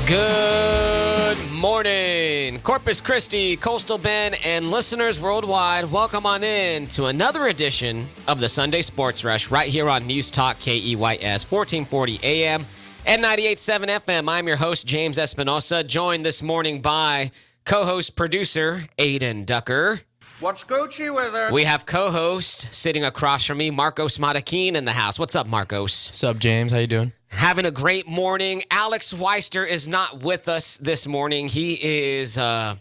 Good morning, Corpus Christi, Coastal Bend, and listeners worldwide. Welcome on in to another edition of the Sunday Sports Rush right here on News Talk KEYS 1440 AM and 98.7 FM. I'm your host, James Espinosa, joined this morning by co-host producer Adin Ducker. What's Gucci with her? We have co-host sitting across from me, Marcos Matakin in the house. What's up, Marcos? What's up, James? How you doing? Having a great morning. Alex Weister is not with us this morning. He is, I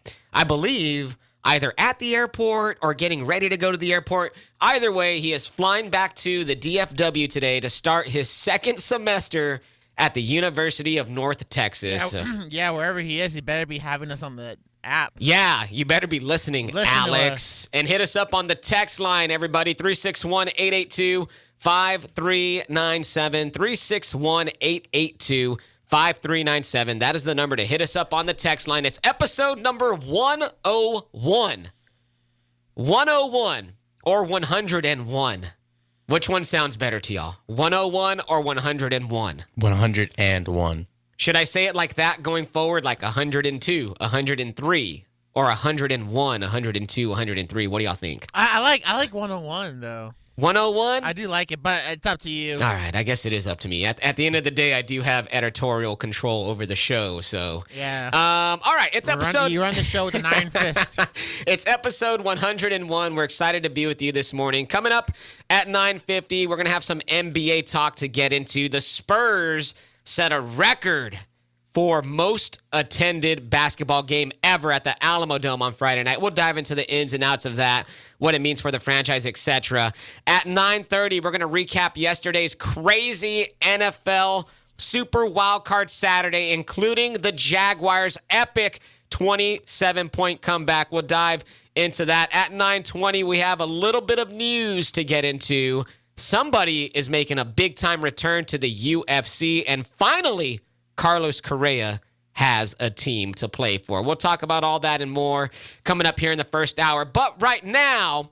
believe, either at the airport or getting ready to go to the airport. Either way, he is flying back to the DFW today to start his second semester at the University of North Texas. Yeah, wherever he is, he better be having us on the app. Yeah, you better be listening, Alex. And hit us up on the text line, everybody, 361-882-5397, 361-882-5397. That is the number to hit us up on the text line. It's episode number 101. 101 or 101. Which one sounds better to y'all? 101 or 101? 101. Should I say it like that going forward, like 102, 103, or 101, 102, 103? What do y'all think? I like 101 though. 101? I do like it, but it's up to you. All right, I guess it is up to me. At the end of the day, I do have editorial control over the show, so. Yeah. All right, it's episode. You run the show with an iron fist. It's episode 101. We're excited to be with you this morning. Coming up at 9:50, we're gonna have some NBA talk to get into. The Spurs set a record for most attended basketball game ever at the Alamodome on Friday night. We'll dive into the ins and outs of that, what it means for the franchise, etc. At 9:30, we're going to recap yesterday's crazy NFL Super Wildcard Saturday, including the Jaguars' epic 27-point comeback. We'll dive into that. At 9:20, we have a little bit of news to get into. Somebody is making a big-time return to the UFC, and finally, Carlos Correa has a team to play for. We'll talk about all that and more coming up here in the first hour. But right now,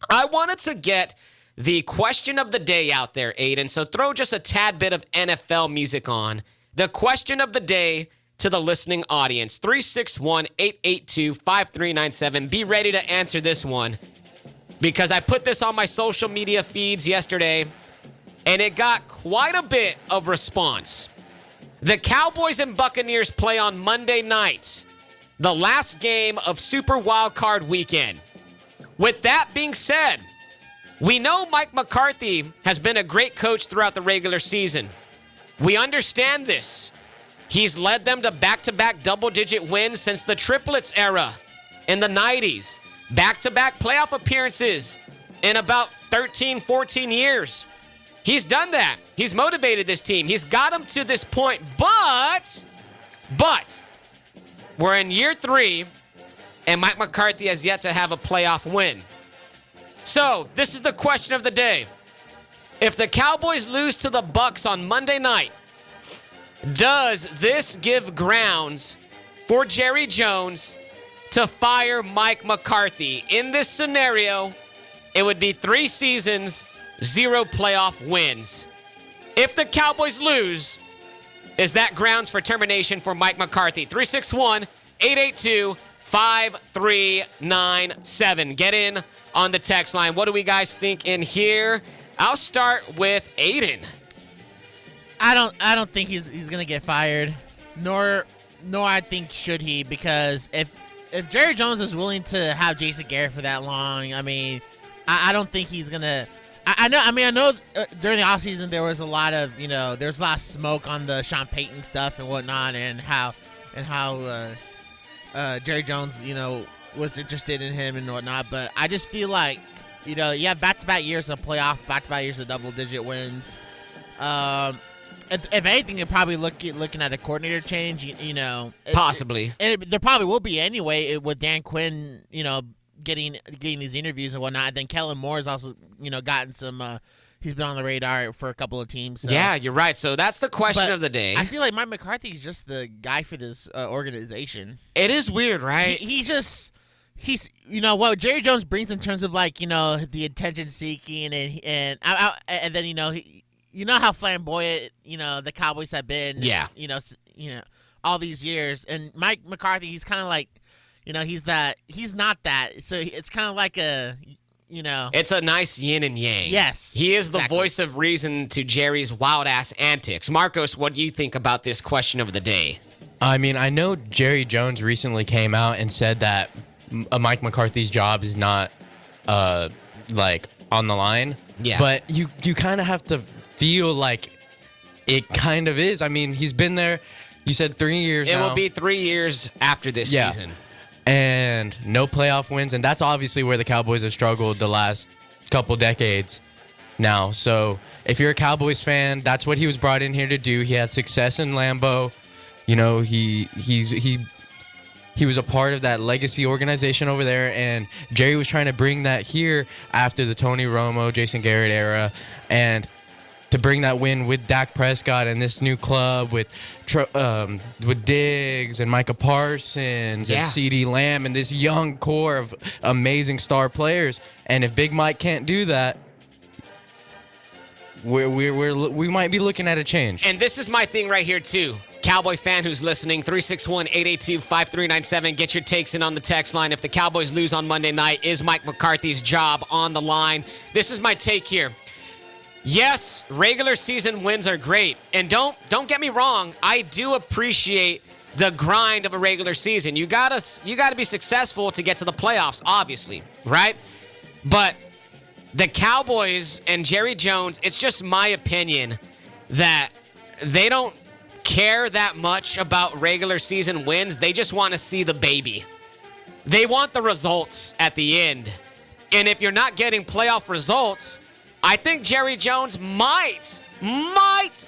I wanted to get the question of the day out there, Aiden. So throw just a tad bit of NFL music on. The question of the day to the listening audience, 361-882-5397. Be ready to answer this one, because I put this on my social media feeds yesterday, and it got quite a bit of response. The Cowboys and Buccaneers play on Monday night, the last game of Super Wildcard Weekend. With that being said, we know Mike McCarthy has been a great coach throughout the regular season. We understand this. He's led them to back-to-back double-digit wins since the triplets era in the 90s. Back-to-back playoff appearances in about 13, 14 years. He's done that. He's motivated this team. He's got them to this point. But, we're in year 3, and Mike McCarthy has yet to have a playoff win. So, this is the question of the day. If the Cowboys lose to the Bucs on Monday night, does this give grounds for Jerry Jones to fire Mike McCarthy? In this scenario, it would be 3 seasons, 0 playoff wins. If the Cowboys lose, is that grounds for termination for Mike McCarthy? 361-882-5397. Get in on the text line. What do we guys think in here? I'll start with Aiden. I don't think he's gonna get fired, nor I think should he, because if Jerry Jones is willing to have Jason Garrett for that long, I mean, I don't think he's gonna. I know during the offseason there was a lot of, there's a lot of smoke on the Sean Payton stuff and whatnot, and how Jerry Jones, was interested in him and whatnot. But I just feel like, you have back-to-back years of playoff, back-to-back years of double-digit wins. If anything, they're probably looking at a coordinator change. Possibly. And there probably will be anyway with Dan Quinn, getting these interviews and whatnot. And then Kellen Moore has also, gotten some. He's been on the radar for a couple of teams. So. Yeah, you're right. So that's the question of the day. I feel like Mike McCarthy is just the guy for this organization. It is weird, right? He's what Jerry Jones brings in terms of the attention seeking and then how flamboyant the Cowboys have been. Yeah. all these years. And Mike McCarthy, he's kind of like, he's not that. So it's kind of like it's a nice yin and yang. Yes. He is the voice of reason to Jerry's wild-ass antics. Marcos, what do you think about this question of the day? I mean, I know Jerry Jones recently came out and said that Mike McCarthy's job is not, on the line. Yeah. But you kind of have to feel like it kind of is. I mean, he's been there, you said 3 years now. It will be 3 years after this season. And no playoff wins, and that's obviously where the Cowboys have struggled the last couple decades now. So if you're a Cowboys fan, that's what he was brought in here to do. He had success in Lambeau. He was a part of that legacy organization over there, and Jerry was trying to bring that here after the Tony Romo, Jason Garrett era, and to bring that win with Dak Prescott and this new club with Diggs and Micah Parsons and CeeDee Lamb and this young core of amazing star players. And if Big Mike can't do that, we might be looking at a change. And this is my thing right here, too. Cowboy fan who's listening, 361-882-5397. Get your takes in on the text line. If the Cowboys lose on Monday night, is Mike McCarthy's job on the line? This is my take here. Yes, regular season wins are great. And don't get me wrong, I do appreciate the grind of a regular season. You gotta be successful to get to the playoffs, obviously, right? But the Cowboys and Jerry Jones, it's just my opinion that they don't care that much about regular season wins. They just want to see the baby. They want the results at the end. And if you're not getting playoff results, I think Jerry Jones might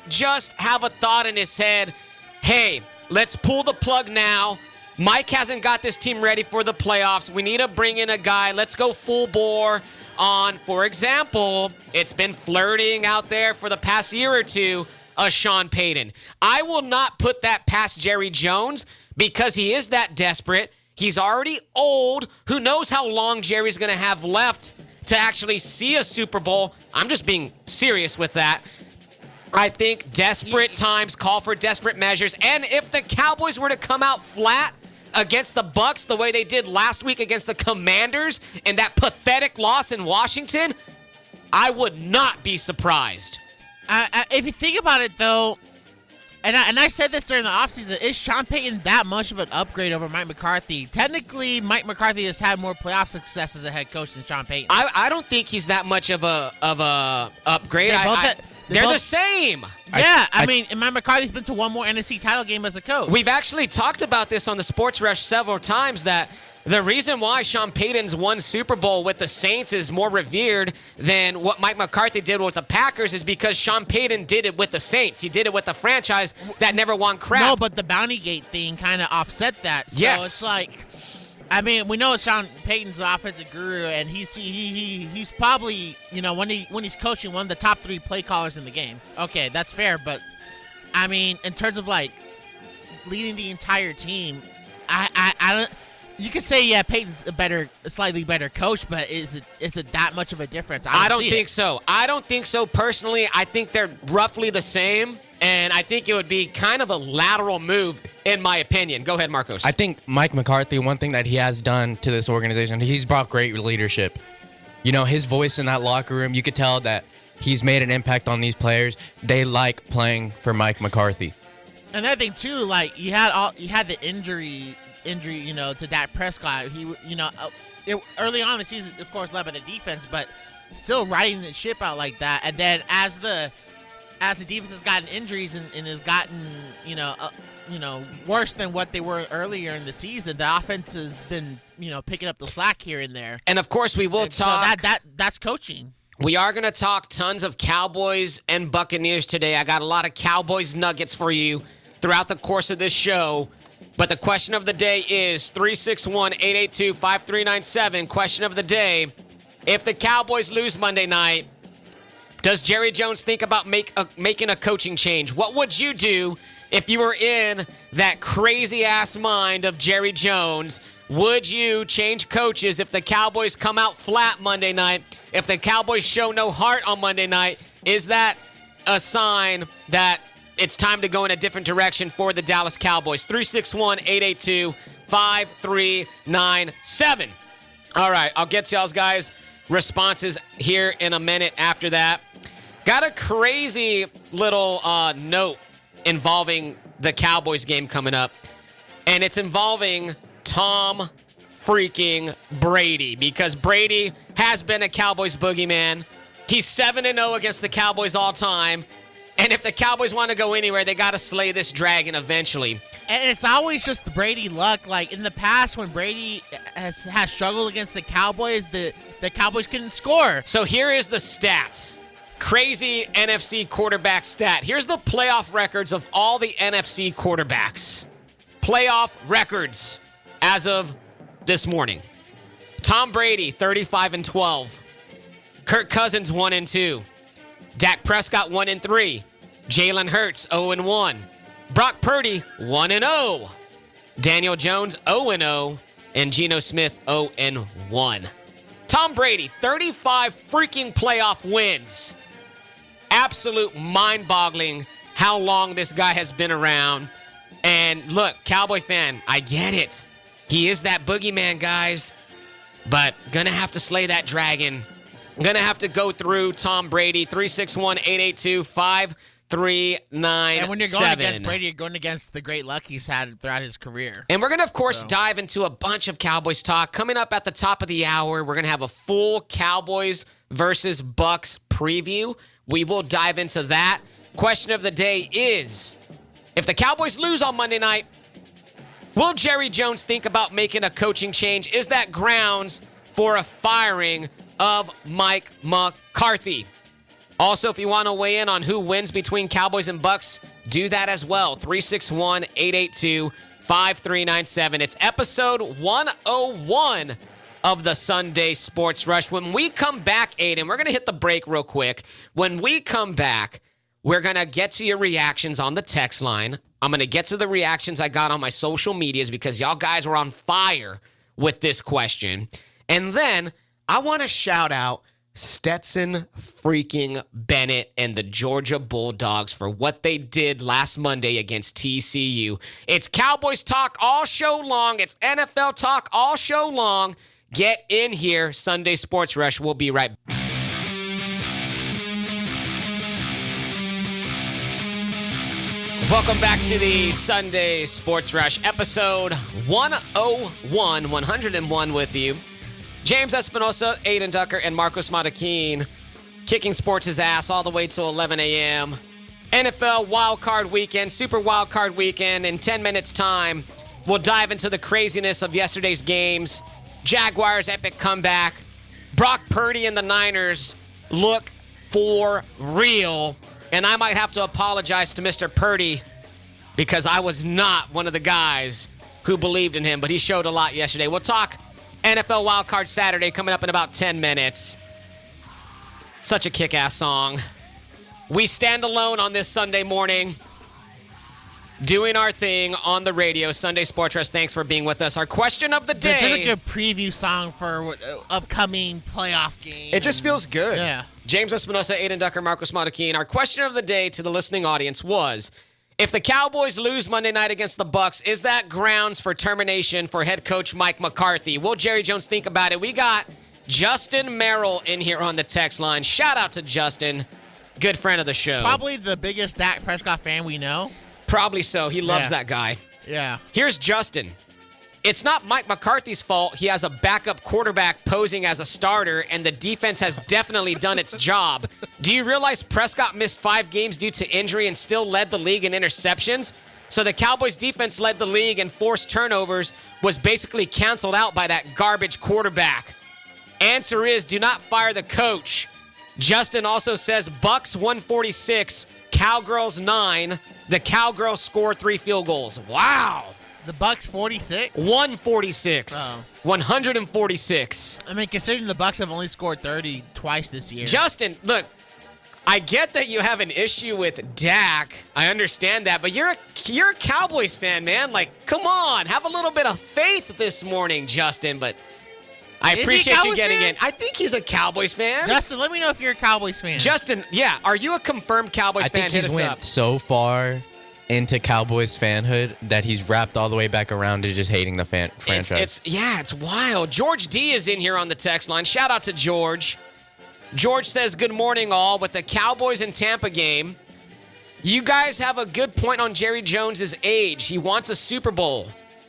just have a thought in his head, hey, let's pull the plug now. Mike hasn't got this team ready for the playoffs. We need to bring in a guy. Let's go full bore on, for example, it's been flirting out there for the past year or two, Sean Payton. I will not put that past Jerry Jones because he is that desperate. He's already old. Who knows how long Jerry's going to have left to actually see a Super Bowl. I'm just being serious with that. I think desperate times call for desperate measures. And if the Cowboys were to come out flat against the Bucs the way they did last week against the Commanders in that pathetic loss in Washington, I would not be surprised. If you think about it, though, and I said this during the offseason, is Sean Payton that much of an upgrade over Mike McCarthy? Technically, Mike McCarthy has had more playoff success as a head coach than Sean Payton. I don't think he's that much of a upgrade. They're the same. Yeah, I mean, Mike McCarthy's been to one more NFC title game as a coach. We've actually talked about this on the Sports Rush several times, that the reason why Sean Payton's won Super Bowl with the Saints is more revered than what Mike McCarthy did with the Packers is because Sean Payton did it with the Saints. He did it with the franchise that never won crap. No, but the Bounty Gate thing kind of offset that. So yes. It's like, I mean, we know Sean Payton's an offensive guru, and he's probably, when he's coaching, one of the top 3 play callers in the game. Okay, that's fair, but I mean, in terms of like leading the entire team, I don't. You could say, yeah, Payton's a slightly better coach, but is it that much of a difference? I don't think so. I don't think so personally. I think they're roughly the same, and I think it would be kind of a lateral move, in my opinion. Go ahead, Marcos. I think Mike McCarthy, one thing that he has done to this organization, he's brought great leadership. His voice in that locker room, you could tell that he's made an impact on these players. They like playing for Mike McCarthy. Another thing, too, like, you had the injury, to Dak Prescott. He, early on in the season, of course, led by the defense, but still riding the ship out like that. And then as the defense has gotten injuries and has gotten, worse than what they were earlier in the season, the offense has been, picking up the slack here and there. And of course, we will talk. So that's coaching. We are going to talk tons of Cowboys and Buccaneers today. I got a lot of Cowboys nuggets for you throughout the course of this show. But the question of the day is 361-882-5397. Question of the day, if the Cowboys lose Monday night, does Jerry Jones think about making a coaching change? What would you do if you were in that crazy-ass mind of Jerry Jones? Would you change coaches if the Cowboys come out flat Monday night? If the Cowboys show no heart on Monday night, is that a sign that it's time to go in a different direction for the Dallas Cowboys. 361-882-5397. All right, I'll get to y'all's guys' responses here in a minute after that. Got a crazy little note involving the Cowboys game coming up, and it's involving Tom freaking Brady, because Brady has been a Cowboys boogeyman. He's 7-0 against the Cowboys all time, and if the Cowboys want to go anywhere, they got to slay this dragon eventually. And it's always just the Brady luck. Like in the past, when Brady has struggled against the Cowboys, the Cowboys couldn't score. So here is the stat. Crazy NFC quarterback stat. Here's the playoff records of all the NFC quarterbacks. Playoff records as of this morning. Tom Brady, 35-12. Kirk Cousins, 1-2. Dak Prescott, 1-3. Jalen Hurts, 0-1. Brock Purdy, 1-0. Daniel Jones, 0-0. And Geno Smith, 0-1. Tom Brady, 35 freaking playoff wins. Absolute mind-boggling how long this guy has been around. And look, Cowboy fan, I get it. He is that boogeyman, guys. But gonna have to slay that dragon. Gonna have to go through Tom Brady. 361-882-5397. And when you're going against Brady, you're going against the great luck he's had throughout his career. And we're going to, of course, dive into a bunch of Cowboys talk. Coming up at the top of the hour, we're going to have a full Cowboys versus Bucs preview. We will dive into that. Question of the day is, if the Cowboys lose on Monday night, will Jerry Jones think about making a coaching change? Is that grounds for a firing of Mike McCarthy? Also, if you want to weigh in on who wins between Cowboys and Bucs, do that as well. 361-882-5397. It's episode 101 of the Sunday Sports Rush. When we come back, Aiden, we're going to hit the break real quick. When we come back, we're going to get to your reactions on the text line. I'm going to get to the reactions I got on my social medias because y'all guys were on fire with this question. And then I want to shout out Stetson freaking Bennett and the Georgia Bulldogs for what they did last Monday against TCU. It's Cowboys talk all show long. It's NFL talk all show long. Get in here, Sunday Sports Rush. We'll be right back. Welcome back to the Sunday Sports Rush, episode 101 with you. James Espinosa, Aiden Ducker, and Marcos Matakin kicking sports' ass all the way till 11 a.m. NFL Wildcard Weekend, Super Wildcard Weekend. In 10 minutes' time, we'll dive into the craziness of yesterday's games. Jaguars' epic comeback. Brock Purdy and the Niners look for real. And I might have to apologize to Mr. Purdy because I was not one of the guys who believed in him, but he showed a lot yesterday. We'll talk NFL Wildcard Saturday coming up in about 10 minutes. Such a kick-ass song. We stand alone on this Sunday morning, doing our thing on the radio. Sunday Sports Rush, thanks for being with us. Our question of the day. It's like a preview song for upcoming playoff game. It just feels good. Yeah. James Espinosa, Aiden Ducker, Marcos Matakin. Our question of the day to the listening audience was, if the Cowboys lose Monday night against the Bucs, is that grounds for termination for head coach Mike McCarthy? Will Jerry Jones think about it? We got Justin Merrill in here on the text line. Shout out to Justin. Good friend of the show. Probably the biggest Dak Prescott fan we know. Probably so. He loves that guy. Yeah. Here's Justin. It's not Mike McCarthy's fault. He has a backup quarterback posing as a starter, and the defense has definitely done its job. Do you realize Prescott missed 5 games due to injury and still led the league in interceptions? So the Cowboys defense led the league and forced turnovers, was basically canceled out by that garbage quarterback. Answer is, do not fire the coach. Justin also says Bucs 146, Cowgirls 9. The Cowgirls score 3 field goals. Wow. The Bucs 46? 146. Oh. 146. I mean, considering the Bucs have only scored 30 twice this year. Justin, look, I get that you have an issue with Dak. I understand that, but you're a Cowboys fan, man. Like, come on, have a little bit of faith this morning, Justin. But I Is he a appreciate you Cowboys getting fan? in. I think he's a Cowboys fan. Justin, let me know if you're a Cowboys fan. Justin, yeah. Are you a confirmed Cowboys I fan? think Hit he's us went up. so far into Cowboys fanhood that he's wrapped all the way back around to just hating the franchise. It's wild. George D is in here on the text line. Shout out to George. George says, good morning, all. With the Cowboys and Tampa game, you guys have a good point on Jerry Jones' age. He wants a Super Bowl.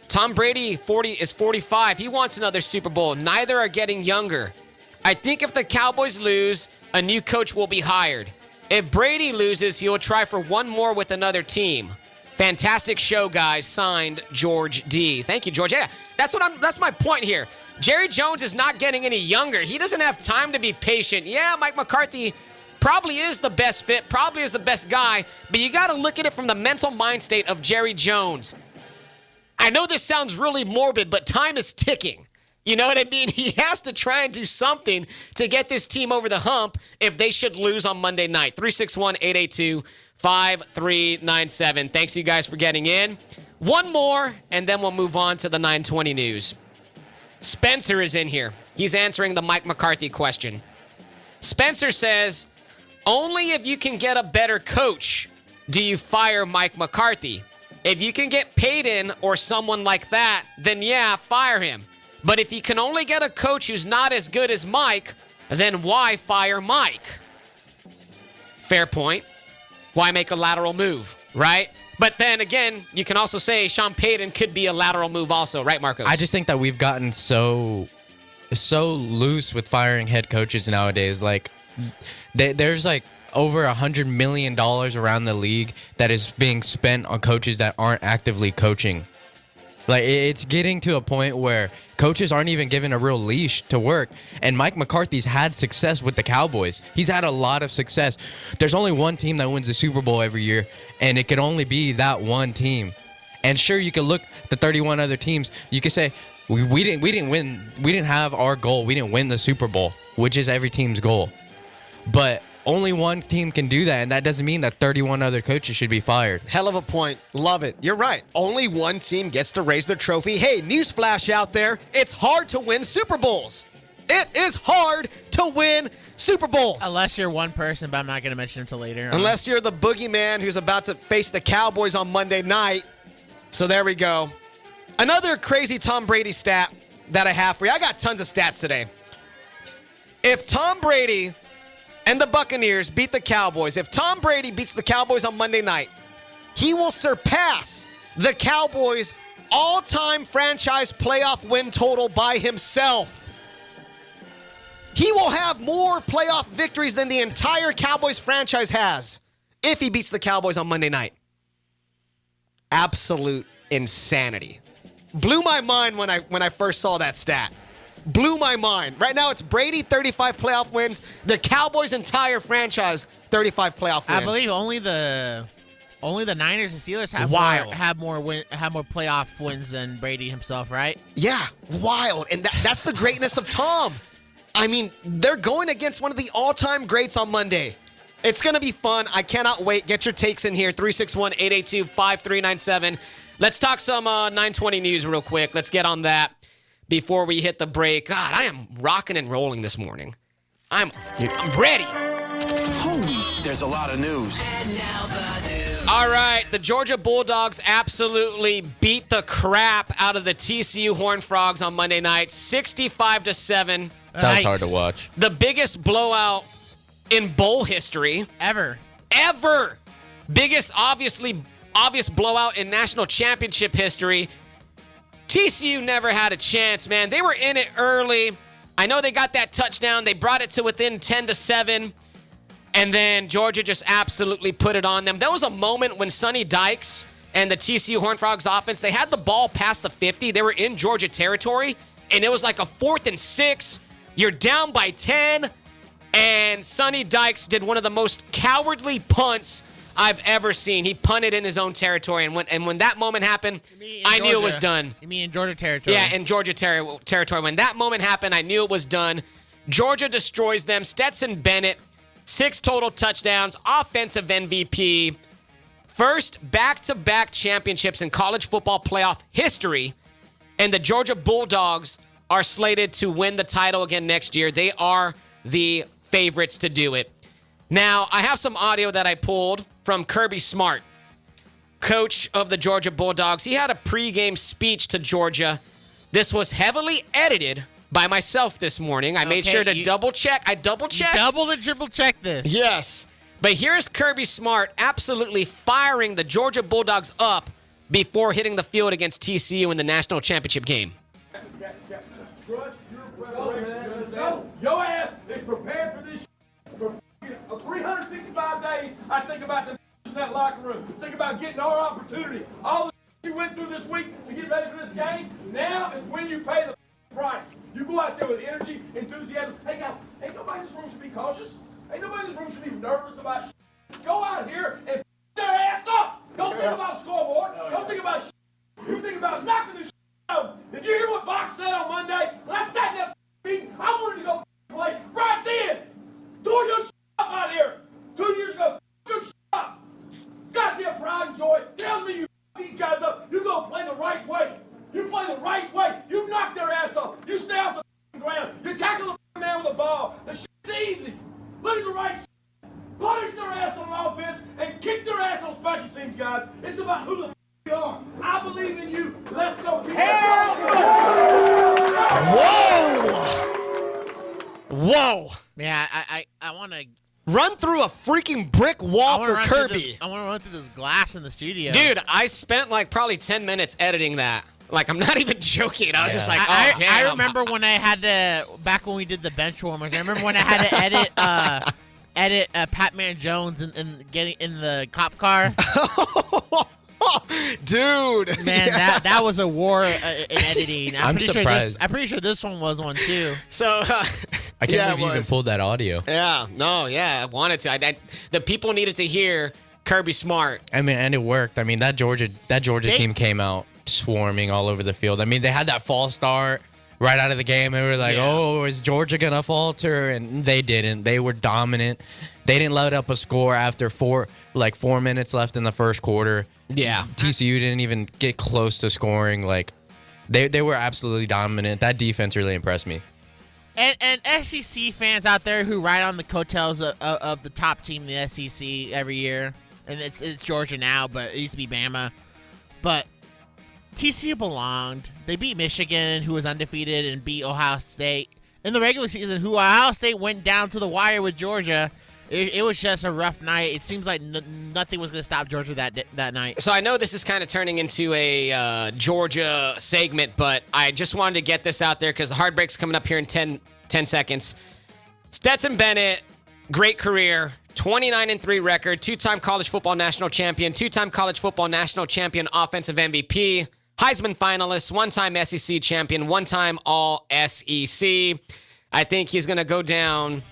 Tom Brady is 45. He wants another Super Bowl. Neither are getting younger. I think if the Cowboys lose, a new coach will be hired. If Brady loses, he will try for one more with another team. Fantastic show, guys. Signed, George D. Thank you, George. Yeah, that's my point here. Jerry Jones is not getting any younger. He doesn't have time to be patient. Yeah, Mike McCarthy probably is the best fit, probably is the best guy, but you got to look at it from the mental mind state of Jerry Jones. I know this sounds really morbid, but time is ticking. You know what I mean? He has to try and do something to get this team over the hump if they should lose on Monday night. 361-882-5397. Thanks, you guys, for getting in. One more, and then we'll move on to the 920 news. Spencer is in here. He's answering the Mike McCarthy question. Spencer says, only if you can get a better coach do you fire Mike McCarthy. If you can get Payton or someone like that, then yeah, fire him. But if you can only get a coach who's not as good as Mike, then why fire Mike? Fair point. Why make a lateral move, right? But then again, you can also say Sean Payton could be a lateral move also, right, Marcos? I just think that we've gotten so loose with firing head coaches nowadays. Like, there's like over $100 million around the league that is being spent on coaches that aren't actively coaching. Like, it's getting to a point where coaches aren't even given a real leash to work. And Mike McCarthy's had success with the Cowboys. He's had a lot of success. There's only one team that wins the Super Bowl every year, and it can only be that one team. And sure, you can look at the 31 other teams. You can say, we didn't win. We didn't have our goal. We didn't win the Super Bowl, which is every team's goal. But only one team can do that, and that doesn't mean that 31 other coaches should be fired. Hell of a point. Love it. You're right. Only one team gets to raise their trophy. Hey, newsflash out there. It's hard to win Super Bowls. It is hard to win Super Bowls. Unless you're one person, but I'm not going to mention him until later. Unless you're the boogeyman who's about to face the Cowboys on Monday night. So there we go. Another crazy Tom Brady stat that I have for you. I got tons of stats today. If Tom Brady and the Buccaneers beat the Cowboys, if Tom Brady beats the Cowboys on Monday night, he will surpass the Cowboys' all-time franchise playoff win total by himself. He will have more playoff victories than the entire Cowboys franchise has if he beats the Cowboys on Monday night. Absolute insanity. Blew my mind when I first saw that stat. Blew my mind. Right now, it's Brady, 35 playoff wins. The Cowboys' entire franchise, 35 playoff wins. I believe only the Niners and Steelers have more playoff wins than Brady himself, right? Yeah, wild. And that's the greatness of Tom. I mean, they're going against one of the all-time greats on Monday. It's going to be fun. I cannot wait. Get your takes in here, 361-882-5397. Let's talk some 920 news real quick. Let's get on that before we hit the break. God, I am rocking and rolling this morning. I'm ready. There's a lot of news. All right, the Georgia Bulldogs absolutely beat the crap out of the TCU Horned Frogs on Monday night, 65-7. That was hard to watch. The biggest blowout in bowl history. Ever. Biggest, obvious blowout in national championship history. TCU never had a chance, man. They were in it early. I know they got that touchdown. They brought it to within 10-7. And then Georgia just absolutely put it on them. There was a moment when Sonny Dykes and the TCU Horned Frogs offense, they had the ball past the 50. They were in Georgia territory, and it was like a 4th and 6. You're down by 10, and Sonny Dykes did one of the most cowardly punts I've ever seen. He punted in his own territory, and when that moment happened, I knew it was done. You mean in Georgia territory? Yeah, in Georgia territory. When that moment happened, I knew it was done. Georgia destroys them. Stetson Bennett, 6 total touchdowns, offensive MVP. First back-to-back championships in college football playoff history, and the Georgia Bulldogs are slated to win the title again next year. They are the favorites to do it. Now, I have some audio that I pulled from Kirby Smart, coach of the Georgia Bulldogs. He had a pregame speech to Georgia. This was heavily edited by myself this morning. I made sure to double check. I double checked. Double and triple check this. Yes. But here's Kirby Smart absolutely firing the Georgia Bulldogs up before hitting the field against TCU in the national championship game. Trust your preparation. Your ass is prepared for this for 365 days. I think about the in that locker room. Think about getting our opportunity. All the you went through this week to get ready for this game. Now is when you pay the price. You go out there with energy, enthusiasm. Hey, guys, ain't nobody in this room should be cautious. Ain't nobody in this room should be nervous about shit. Go out here and their ass up. Don't think about scoreboard. Don't think about shit. You think about knocking this shit out. Did you hear what Box said on Monday? When I sat in that meeting, I wanted to go play right then. Tore your shit up out here. 2 years ago, your shit up. Goddamn pride and joy tells me you these guys up. You go play the right way. You play the right way. You knock their ass off. You stay off the ground. You tackle the man with the ball. The shit's easy. Look at the right shit. Punish their ass on offense and kick their ass on special teams, guys. It's about who the you are. I believe in you. Let's go. Whoa. Yeah, I want to Run through a freaking brick wall for Kirby. I want to run through this glass in the studio. Dude, I spent like probably 10 minutes editing that. Like, I'm not even joking. I was just like, oh, damn. I remember when I had to, back when we did the bench warmers, I remember when I had to edit Patman Jones and getting in the cop car. Dude. Man, yeah. that was a war in editing. I'm surprised. I'm pretty sure this one was one too. So, I can't believe you even pulled that audio. Yeah, no, yeah, I wanted to. The people needed to hear Kirby Smart. I mean, and it worked. I mean, that Georgia team came out swarming all over the field. I mean, they had that false start right out of the game. They were like, oh, is Georgia going to falter? And they didn't. They were dominant. They didn't let up a score after 4 minutes left in the first quarter. Yeah. TCU didn't even get close to scoring. Like, they were absolutely dominant. That defense really impressed me. And SEC fans out there who ride on the coattails of the top team in the SEC every year, and it's Georgia now, but it used to be Bama. But TCU belonged. They beat Michigan, who was undefeated, and beat Ohio State. In the regular season, who Ohio State went down to the wire with Georgia. It was just a rough night. It seems like nothing was going to stop Georgia that night. So I know this is kind of turning into a Georgia segment, but I just wanted to get this out there because the hard break's coming up here in 10 seconds. Stetson Bennett, great career, 29-3 record, 2-time college football national champion, 2-time college football national champion, offensive MVP, Heisman finalist, 1-time SEC champion, 1-time All-SEC. I think he's going to go down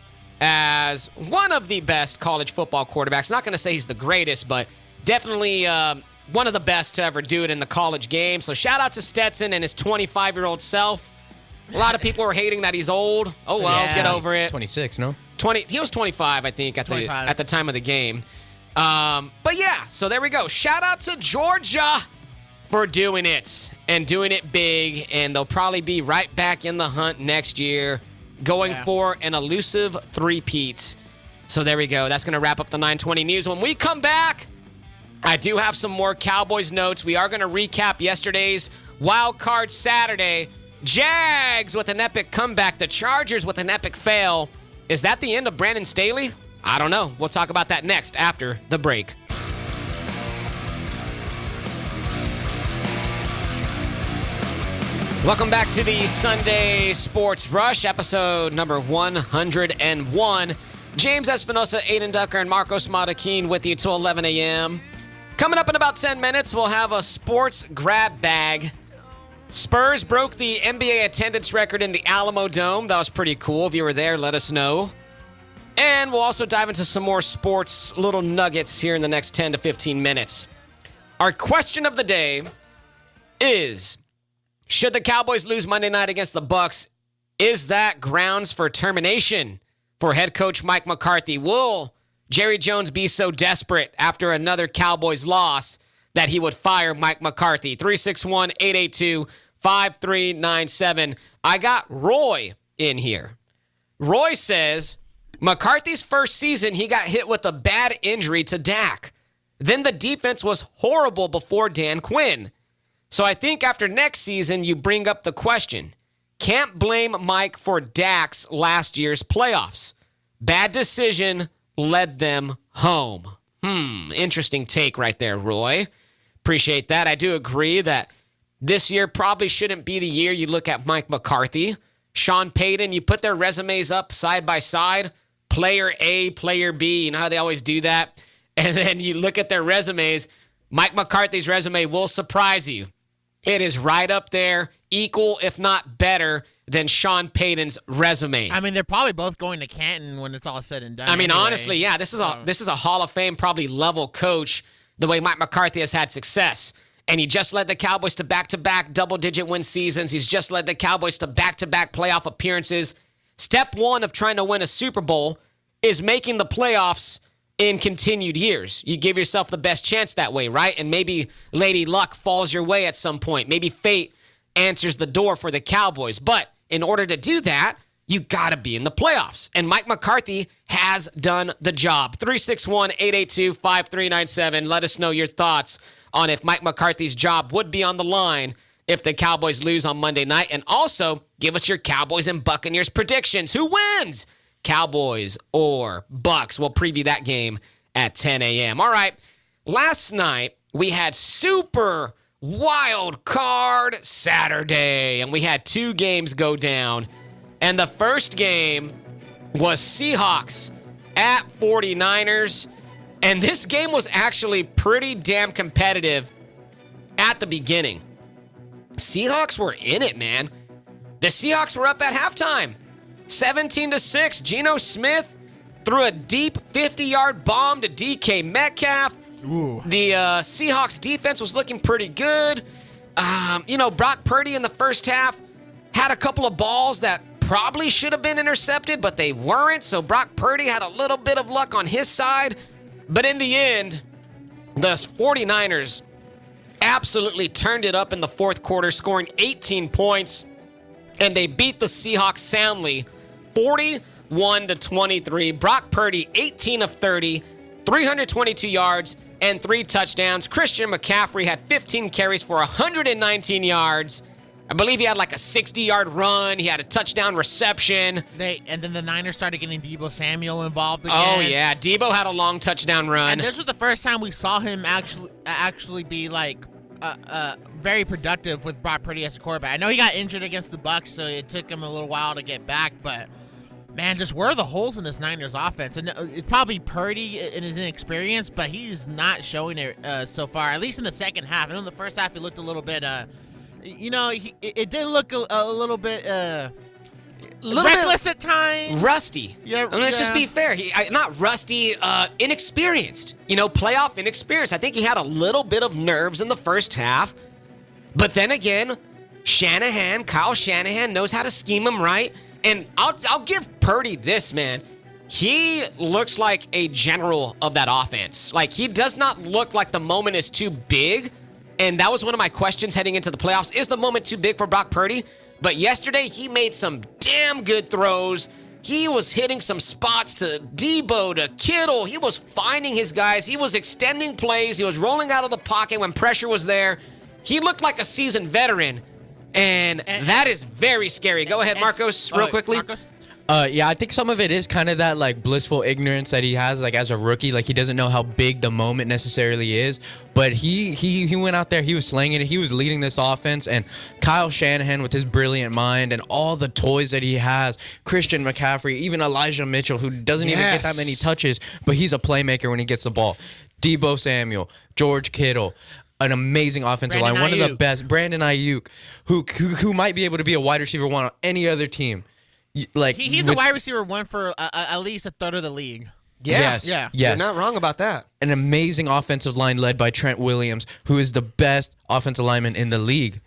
as one of the best college football quarterbacks. Not going to say he's the greatest, but definitely one of the best to ever do it in the college game. So shout out to Stetson and his 25-year-old self. A lot of people were hating that he's old. Oh, well, Yeah. get over it. 26, no? 20. He was 25, I think, at the time of the game. But yeah, so there we go. Shout out to Georgia for doing it and doing it big, and they'll probably be right back in the hunt next year, going for an elusive three-peat. So there we go. That's going to wrap up the 920 news. When we come back, I do have some more Cowboys notes. We are going to recap yesterday's Wildcard Saturday. Jags with an epic comeback. The Chargers with an epic fail. Is that the end of Brandon Staley? I don't know. We'll talk about that next after the break. Welcome back to the Sunday Sports Rush, episode number 101. James Espinosa, Adin Ducker, and Marcos Matakin with you till 11 a.m. Coming up in about 10 minutes, we'll have a sports grab bag. Spurs broke the NBA attendance record in the Alamodome. That was pretty cool. If you were there, let us know. And we'll also dive into some more sports little nuggets here in the next 10 to 15 minutes. Our question of the day is, should the Cowboys lose Monday night against the Bucs, is that grounds for termination for head coach Mike McCarthy? Will Jerry Jones be so desperate after another Cowboys loss that he would fire Mike McCarthy? 361-882-5800. 5397. I got Roy in here. Roy says, McCarthy's first season, he got hit with a bad injury to Dak. Then the defense was horrible before Dan Quinn. So I think after next season, you bring up the question. Can't blame Mike for Dak's last year's playoffs. Bad decision led them home. Interesting take right there, Roy. Appreciate that. I do agree that this year probably shouldn't be the year you look at Mike McCarthy. Sean Payton, you put their resumes up side by side. Player A, player B. You know how they always do that? And then you look at their resumes. Mike McCarthy's resume will surprise you. It is right up there, equal, if not better, than Sean Payton's resume. I mean, they're probably both going to Canton when it's all said and done. I mean, anyway. honestly, yeah, this is a Hall of Fame probably level coach the way Mike McCarthy has had success. And he just led the Cowboys to back-to-back double-digit win seasons. He's just led the Cowboys to back-to-back playoff appearances. Step one of trying to win a Super Bowl is making the playoffs in continued years. You give yourself the best chance that way, right? And maybe Lady Luck falls your way at some point. Maybe fate answers the door for the Cowboys. But in order to do that, you got to be in the playoffs. And Mike McCarthy has done the job. 361-882-5397. Let us know your thoughts on if Mike McCarthy's job would be on the line if the Cowboys lose on Monday night. And also, give us your Cowboys and Buccaneers predictions. Who wins? Cowboys or Bucs? We'll preview that game at 10 a.m. All right. Last night, we had Super Wildcard Saturday, and we had two games go down. And the first game was Seahawks at 49ers. And this game was actually pretty damn competitive at the beginning. Seahawks were in it, man. The Seahawks were up at halftime. 17-6. Geno Smith threw a deep 50-yard bomb to DK Metcalf. Ooh. The Seahawks defense was looking pretty good. Brock Purdy in the first half had a couple of balls that probably should have been intercepted, but they weren't. So Brock Purdy had a little bit of luck on his side. But in the end, the 49ers absolutely turned it up in the fourth quarter, scoring 18 points. And they beat the Seahawks soundly, 41-23. Brock Purdy, 18 of 30, 322 yards, and 3 touchdowns. Christian McCaffrey had 15 carries for 119 yards. I believe he had like a 60-yard run. He had a touchdown reception. And then the Niners started getting Deebo Samuel involved again. Oh, yeah. Deebo had a long touchdown run. And this was the first time we saw him actually be like very productive with Brock Purdy as a quarterback. I know he got injured against the Bucs, so it took him a little while to get back, but man, just where are the holes in this Niners offense? And it's probably Purdy in his inexperience, but he's not showing it so far, at least in the second half. I know in the first half he looked a little bit, it did look a little bit reckless at times. Rusty. Yeah, Let's just be fair. Not rusty, inexperienced. Playoff inexperienced. I think he had a little bit of nerves in the first half. But then again, Kyle Shanahan knows how to scheme him right. And I'll give Purdy this, man. He looks like a general of that offense. Like, he does not look like the moment is too big. And that was one of my questions heading into the playoffs. Is the moment too big for Brock Purdy? But yesterday, he made some damn good throws. He was hitting some spots to Deebo, to Kittle. He was finding his guys. He was extending plays. He was rolling out of the pocket when pressure was there. He looked like a seasoned veteran. And that is very scary. Go ahead, Marcos, real quickly. Marcos? Yeah, I think some of it is kind of that like blissful ignorance that he has like as a rookie. Like he doesn't know how big the moment necessarily is. But he went out there, he was slinging it, he was leading this offense, and Kyle Shanahan with his brilliant mind and all the toys that he has, Christian McCaffrey, even Elijah Mitchell, who doesn't even get that many touches, but he's a playmaker when he gets the ball. Deebo Samuel, George Kittle. An amazing offensive line, one of the best. Brandon Ayuk, who might be able to be a wide receiver one on any other team. Like he's a wide receiver one for at least a third of the league. Yes. You're not wrong about that. An amazing offensive line led by Trent Williams, who is the best offensive lineman in the league.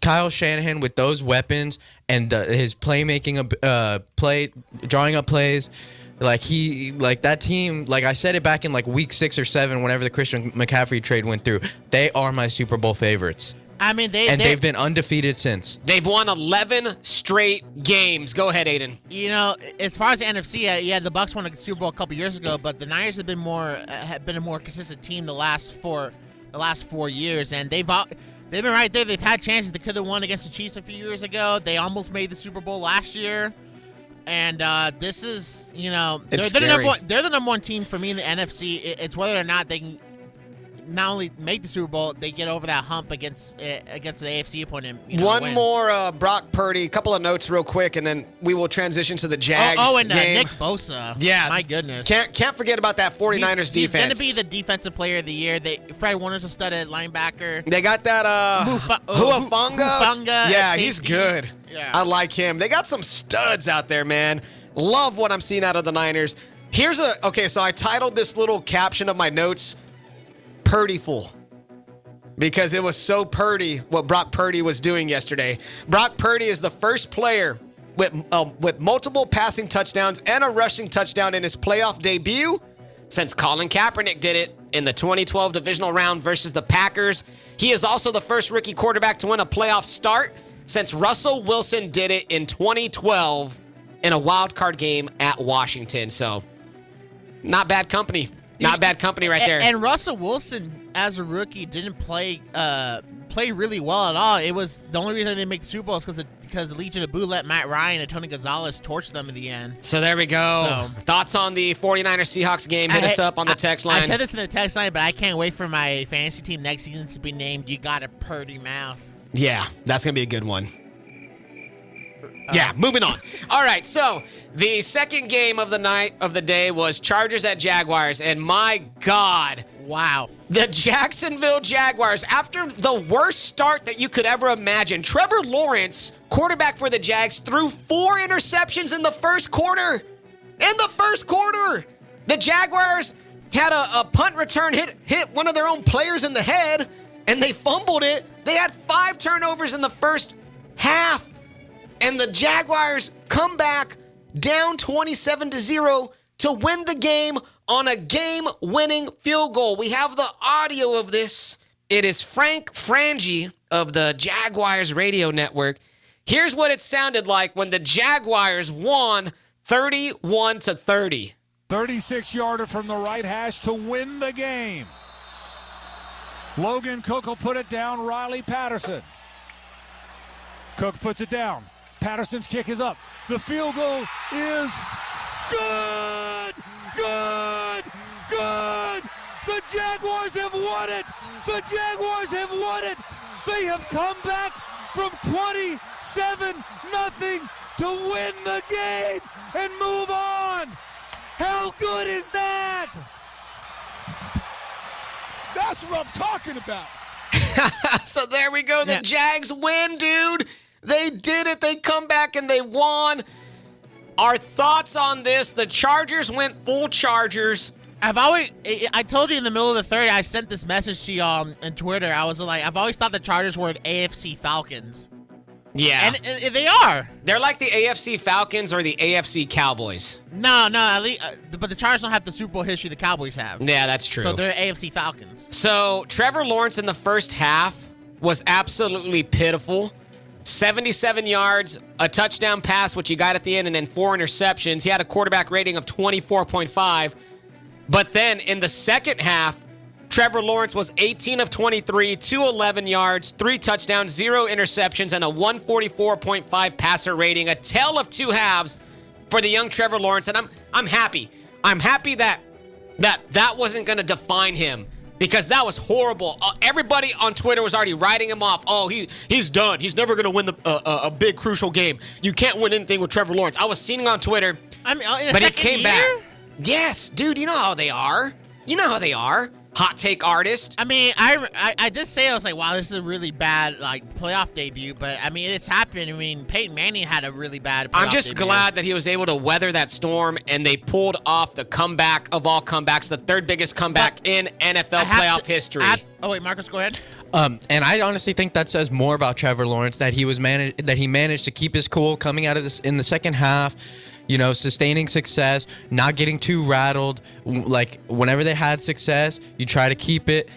Kyle Shanahan with those weapons and his playmaking, drawing up plays. Like that team, like I said it back in like week 6 or 7, whenever the Christian McCaffrey trade went through, they are my Super Bowl favorites. I mean, they've been undefeated since. They've won 11 straight games. Go ahead, Aiden. You know, as far as the NFC, the Bucs won a Super Bowl a couple years ago, but the Niners have been a more consistent team the last 4 years, and they've been right there. They've had chances. They could have won against the Chiefs a few years ago. They almost made the Super Bowl last year. And this is, they're the number one team for me in the NFC. It's whether or not they can not only make the Super Bowl, they get over that hump against the AFC opponent. One more Brock Purdy. A couple of notes real quick, and then we will transition to the Jags and game. Nick Bosa. Yeah. My goodness. Can't forget about that 49ers defense. He's going to be the defensive player of the year. Fred Warner's a stud at linebacker. They got that Huafunga. Yeah, he's good. Yeah. I like him. They got some studs out there, man. Love what I'm seeing out of the Niners. So I titled this little caption of my notes, Purdyful, because it was so Purdy what Brock Purdy was doing yesterday. Brock Purdy is the first player with multiple passing touchdowns and a rushing touchdown in his playoff debut since Colin Kaepernick did it in the 2012 divisional round versus the Packers. He is also the first rookie quarterback to win a playoff start since Russell Wilson did it in 2012 in a wild card game at Washington. So, not bad company. Not bad company right there. And Russell Wilson, as a rookie, didn't play really well at all. It was the only reason they make the Super Bowl is because the Legion of Boo let Matt Ryan and Tony Gonzalez torch them in the end. So there we go. Thoughts on the 49ers-Seahawks game? Hit us up on the text line. I said this in the text line, but I can't wait for my fantasy team next season to be named You Got a Purdy Mouth. Yeah, that's going to be a good one. Yeah, moving on. All right, so the second game of the day was Chargers at Jaguars, and my God. Wow. The Jacksonville Jaguars, after the worst start that you could ever imagine, Trevor Lawrence, quarterback for the Jags, threw 4 interceptions in the first quarter. The Jaguars had a punt return hit one of their own players in the head, and they fumbled it. They had 5 turnovers in the first half. And the Jaguars come back down 27-0 to win the game on a game-winning field goal. We have the audio of this. It is Frank Frangie of the Jaguars radio network. Here's what it sounded like when the Jaguars won 31-30. 36-yarder from the right hash to win the game. Logan Cook will put it down. Riley Patterson. Cook puts it down. Patterson's kick is up. The field goal is good! Good! Good! The Jaguars have won it! The Jaguars have won it! They have come back from 27-0 to win the game and move on! How good is that? That's what I'm talking about! So there we go. The Jags win, dude. They did it. They come back and they won. Our thoughts on this, the Chargers went full Chargers. I told you in the middle of the third, I sent this message to y'all on Twitter. I was like, I've always thought the Chargers were an AFC Falcons. Yeah. And they are. They're like the AFC Falcons or the AFC Cowboys. No, at least, but the Chargers don't have the Super Bowl history the Cowboys have. Yeah, that's true. So they're AFC Falcons. So Trevor Lawrence in the first half was absolutely pitiful. 77 yards, a touchdown pass, which he got at the end, and then 4 interceptions. He had a quarterback rating of 24.5. But then in the second half, Trevor Lawrence was 18 of 23, 211 yards, 3 touchdowns, 0 interceptions, and a 144.5 passer rating. A tale of 2 halves for the young Trevor Lawrence, and I'm happy. I'm happy that wasn't going to define him. Because that was horrible. Everybody on Twitter was already writing him off. Oh, he's done. He's never going to win a big, crucial game. You can't win anything with Trevor Lawrence. I was seeing him on Twitter, but he came back. Yes, dude, you know how they are. Hot take artist. I mean, I did say, I was like, wow, this is a really bad playoff debut. But, I mean, it's happened. I mean, Peyton Manning had a really bad playoff I'm just debut. glad that he was able to weather that storm, and they pulled off the comeback of all comebacks, the 3rd biggest comeback in NFL playoff history. Oh, wait, Marcos, go ahead. And I honestly think that says more about Trevor Lawrence, that he managed to keep his cool coming out of this in the second half. Sustaining success, not getting too rattled. Like, whenever they had success, you try to keep it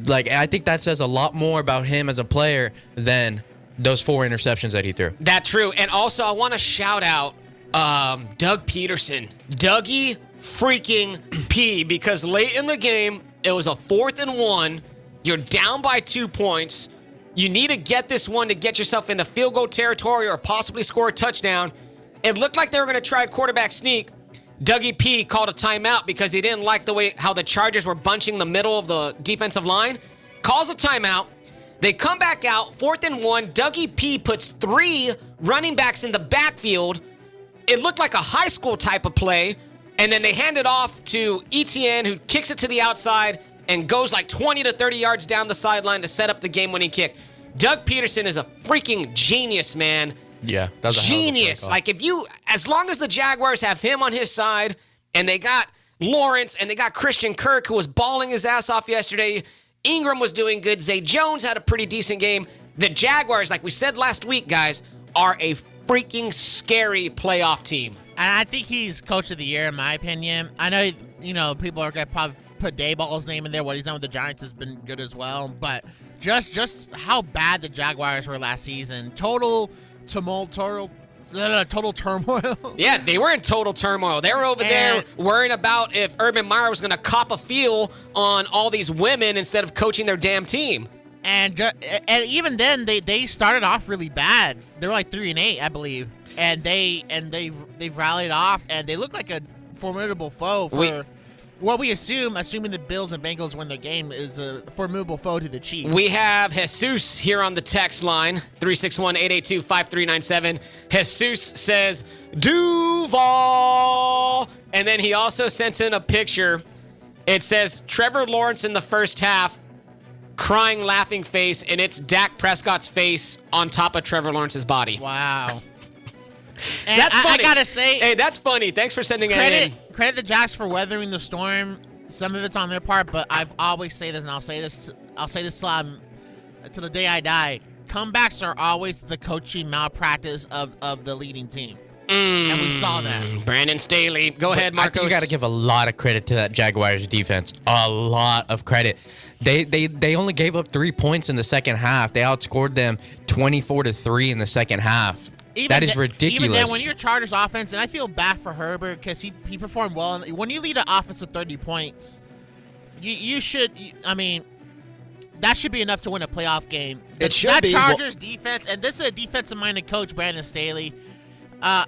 Like, I think that says a lot more about him as a player than those 4 interceptions that he threw. That's true. And also, I want to shout out Doug Peterson. Dougie freaking P, because late in the game, it was a 4th and 1. You're down by 2 points. You need to get this one to get yourself into field goal territory or possibly score a touchdown. It looked like they were going to try a quarterback sneak. Dougie P called a timeout because he didn't like the way how the Chargers were bunching the middle of the defensive line. Calls a timeout. They come back out, 4th and 1. Dougie P puts 3 running backs in the backfield. It looked like a high school type of play. And then they hand it off to Etienne, who kicks it to the outside and goes like 20 to 30 yards down the sideline to set up the game-winning kick. Doug Peterson is a freaking genius, man. Yeah, that's a genius. Like, as long as the Jaguars have him on his side, and they got Lawrence, and they got Christian Kirk, who was balling his ass off yesterday. Ingram was doing good. Zay Jones had a pretty decent game. The Jaguars, like we said last week, guys, are a freaking scary playoff team. And I think he's coach of the year, in my opinion. I know, people are going to probably put Dayball's name in there. What he's done with the Giants has been good as well. But just how bad the Jaguars were last season. Total turmoil. Yeah, they were in total turmoil. They were over there worrying about if Urban Meyer was going to cop a feel on all these women instead of coaching their damn team. And even then, they started off really bad. They were like 3-8, I believe. And they rallied off, and they look like a formidable foe for what we assuming the Bills and Bengals win their game, is a formidable foe to the Chiefs. We have Jesus here on the text line, 361-882-5397. Jesus says, Duval. And then he also sent in a picture. It says, Trevor Lawrence in the first half, crying, laughing face, and it's Dak Prescott's face on top of Trevor Lawrence's body. Wow. And that's funny. I gotta say, hey, that's funny. Thanks for sending it in. Credit the Jags for weathering the storm. Some of it's on their part, but I've always say this, and I'll say this till the day I die. Comebacks are always the coaching malpractice of the leading team, and we saw that. Brandon Staley, go ahead, Marcos. I think you got to give a lot of credit to that Jaguars defense. A lot of credit. They only gave up 3 points in the second half. They outscored them 24-3 in the second half. That is ridiculous. Even then, when you're Chargers offense, and I feel bad for Herbert because he performed well. And when you lead an offense of 30 points, you should. I mean, that should be enough to win a playoff game. It should that be. Chargers defense, and this is a defensive-minded coach, Brandon Staley. I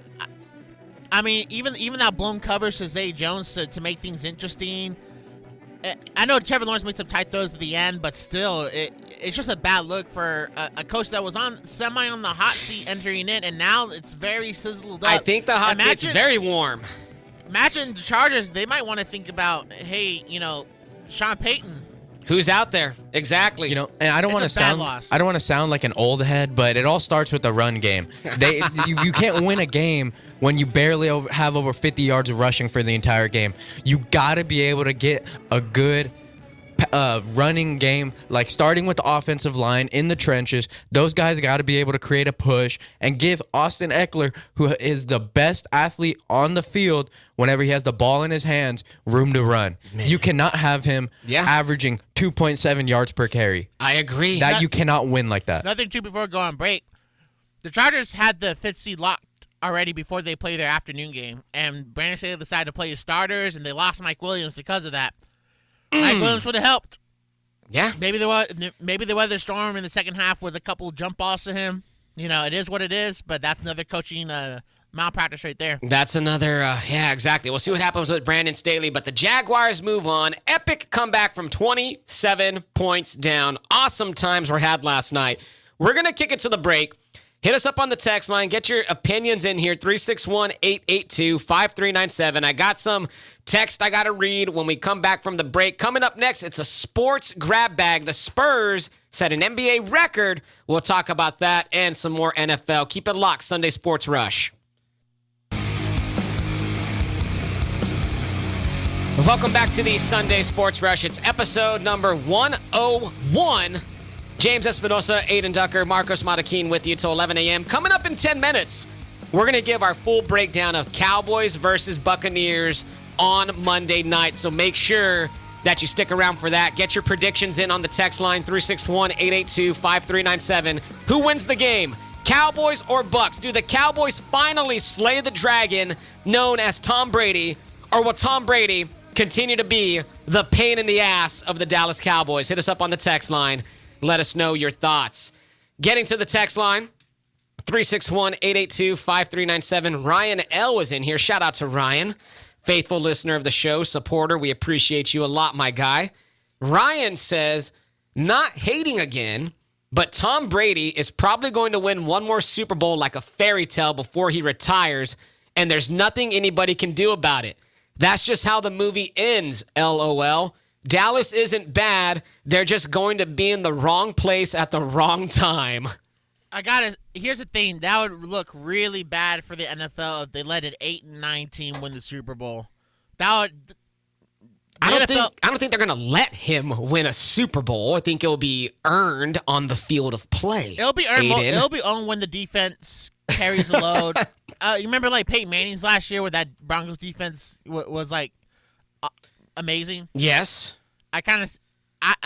mean, even that blown coverage to Zay Jones to make things interesting. I know Trevor Lawrence made some tight throws at the end, but still, it's just a bad look for a coach that was on the hot seat entering in, and now it's very sizzled up. I think the hot seat's very warm. Imagine the Chargers, they might want to think about, hey, Sean Payton. Who's out there? Exactly. And I don't want to sound like an old head, but it all starts with the run game. You can't win a game when you barely have over 50 yards of rushing for the entire game. You got to be able to get a good running game, like starting with the offensive line in the trenches. Those guys got to be able to create a push and give Austin Eckler, who is the best athlete on the field whenever he has the ball in his hands, room to run. Man. You cannot have him averaging 2.7 yards per carry. I agree. You cannot win like that. Nothing too before going on break. The Chargers had the 5th seed locked already before they play their afternoon game, and Brandon Staley decided to play his starters, and they lost Mike Williams because of that. Mike Williams would have helped. Yeah. Maybe they weather storm in the second half with a couple jump balls to him. It is what it is, but that's another coaching malpractice right there. That's another, exactly. We'll see what happens with Brandon Staley, but the Jaguars move on. Epic comeback from 27 points down. Awesome times were had last night. We're going to kick it to the break. Hit us up on the text line. Get your opinions in here, 361-882-5397. I got some text I got to read when we come back from the break. Coming up next, it's a sports grab bag. The Spurs set an NBA record. We'll talk about that and some more NFL. Keep it locked. Sunday Sports Rush. Welcome back to the Sunday Sports Rush. It's episode number 101. James Espinosa, Aiden Ducker, Marcos Matakin with you till 11 a.m. Coming up in 10 minutes, we're going to give our full breakdown of Cowboys versus Buccaneers on Monday night. So make sure that you stick around for that. Get your predictions in on the text line 361-882-5397. Who wins the game? Cowboys or Bucs? Do the Cowboys finally slay the dragon known as Tom Brady, or will Tom Brady continue to be the pain in the ass of the Dallas Cowboys? Hit us up on the text line. Let us know your thoughts. Getting to the text line, 361-882-5397. Ryan L. is in here. Shout out to Ryan. Faithful listener of the show, supporter. We appreciate you a lot, my guy. Ryan says, not hating again, but Tom Brady is probably going to win one more Super Bowl like a fairy tale before he retires, and there's nothing anybody can do about it. That's just how the movie ends, LOL. Dallas isn't bad. They're just going to be in the wrong place at the wrong time. Here's the thing. That would look really bad for the NFL if they let an 8-9 team win the Super Bowl. I don't think they're going to let him win a Super Bowl. I think it'll be earned on the field of play. It'll be earned. It'll be owned when the defense carries the load. You remember like Peyton Manning's last year, where that Broncos defense was like amazing. Yes.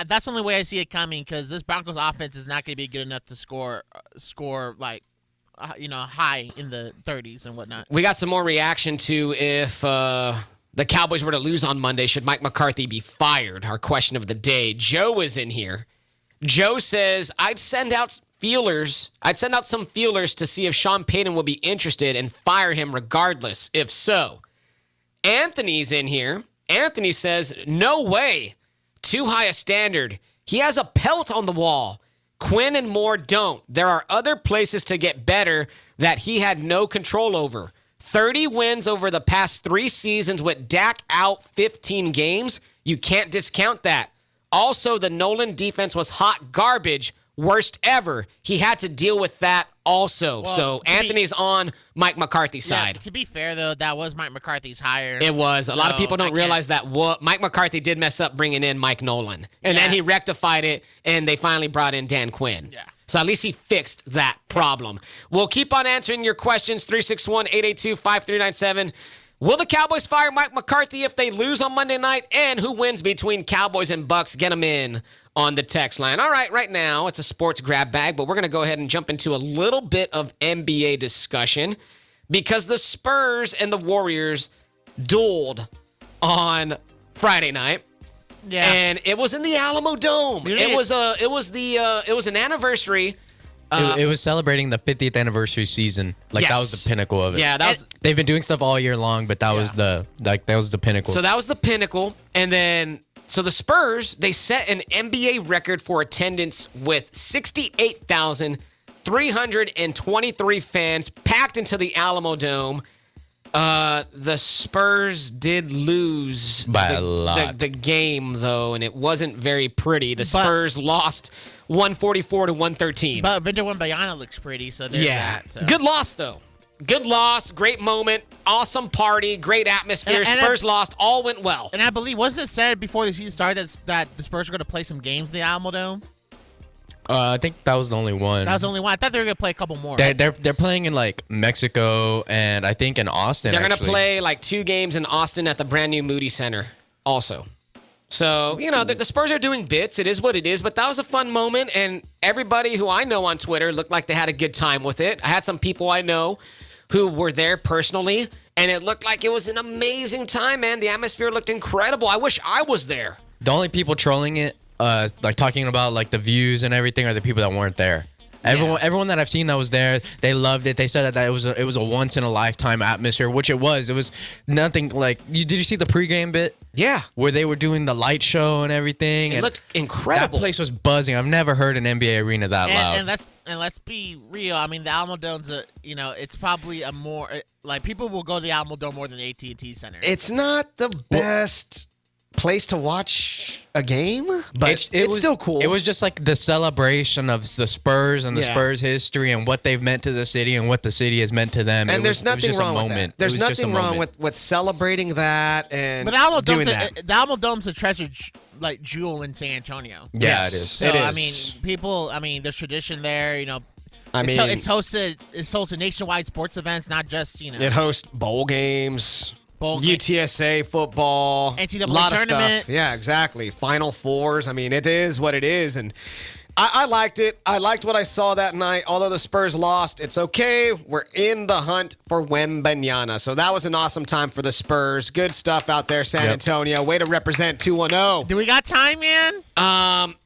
That's the only way I see it coming, because this Broncos offense is not going to be good enough to score like, high in the 30s and whatnot. We got some more reaction to if the Cowboys were to lose on Monday, should Mike McCarthy be fired? Our question of the day. Joe is in here. Joe says, I'd send out some feelers to see if Sean Payton would be interested and fire him regardless, if so. Anthony's in here. Anthony says, no way. Too high a standard. He has a pelt on the wall. Quinn and Moore don't. There are other places to get better that he had no control over. 30 wins over the past 3 seasons with Dak out 15 games. You can't discount that. Also, the Nolan defense was hot garbage. Worst ever. He had to deal with that also. Well, so Anthony's on Mike McCarthy's side. To be fair, though, that was Mike McCarthy's hire. It was. A lot of people don't realize that Mike McCarthy did mess up bringing in Mike Nolan. And then he rectified it, and they finally brought in Dan Quinn. Yeah. So at least he fixed that problem. We'll keep on answering your questions, 361-882-5397. Will the Cowboys fire Mike McCarthy if they lose on Monday night? And who wins between Cowboys and Bucs? Get them in on the text line. All right, right now it's a sports grab bag, but we're going to go ahead and jump into a little bit of NBA discussion because the Spurs and the Warriors dueled on Friday night. Yeah. And it was in the Alamo-Dome. It was an anniversary. It was celebrating the 50th anniversary season. Like, that was the pinnacle of it. Yeah, they've been doing stuff all year long, but that was the pinnacle. So that was the pinnacle. And then so the Spurs, they set an NBA record for attendance with 68,323 fans packed into the Alamo-Dome. The Spurs did lose by a lot. The game, though, and it wasn't very pretty. The Spurs lost 144-113. But Victor Wembanyama looks pretty, so there's that. So. Good loss, though. Good loss, great moment, awesome party, great atmosphere. Spurs lost, all went well. And I believe, wasn't it said before the season started that the Spurs were going to play some games in the Alamo-Dome? I think that was the only one. That was the only one. I thought they were going to play a couple more. They're playing in like Mexico and I think in Austin. They're going to play like 2 games in Austin at the brand new Moody Center also. So, the Spurs are doing bits. It is what it is, but that was a fun moment, and everybody who I know on Twitter looked like they had a good time with it. I had some people I know who were there personally, and it looked like it was an amazing time, man. The atmosphere looked incredible. I wish I was there. The only people trolling it, like talking about like the views and everything, are the people that weren't there. Everyone that I've seen that was there, they loved it. They said that it was a once in a lifetime atmosphere, which it was. It was nothing like did you see the pregame bit? Yeah, where they were doing the light show and everything. It looked incredible. That place was buzzing. I've never heard an NBA arena that loud. And let's be real. I mean, the Alamo-Dome's it's probably a more like people will go to the Alamo-Dome more than the AT&T Center. It's not the best place to watch a game, but it's still cool. It was just like the celebration of the Spurs and the Spurs history and what they've meant to the city and what the city has meant to them. And there's nothing wrong with that. There's nothing wrong with celebrating that and doing that. The Alamo-Dome's a treasure jewel in San Antonio. Yeah, it is. So, it is. I mean, there's tradition there, it's hosted nationwide sports events, not just, It hosts bowl games. Bowl UTSA football, NCAA a lot of tournament. stuff. Yeah, exactly. Final fours. I mean, it is what it is, and I liked it. I liked what I saw that night. Although the Spurs lost, it's okay. We're in the hunt for Wembanyama. So that was an awesome time for the Spurs. Good stuff out there, San Antonio. Way to represent 210. Do we got time, man?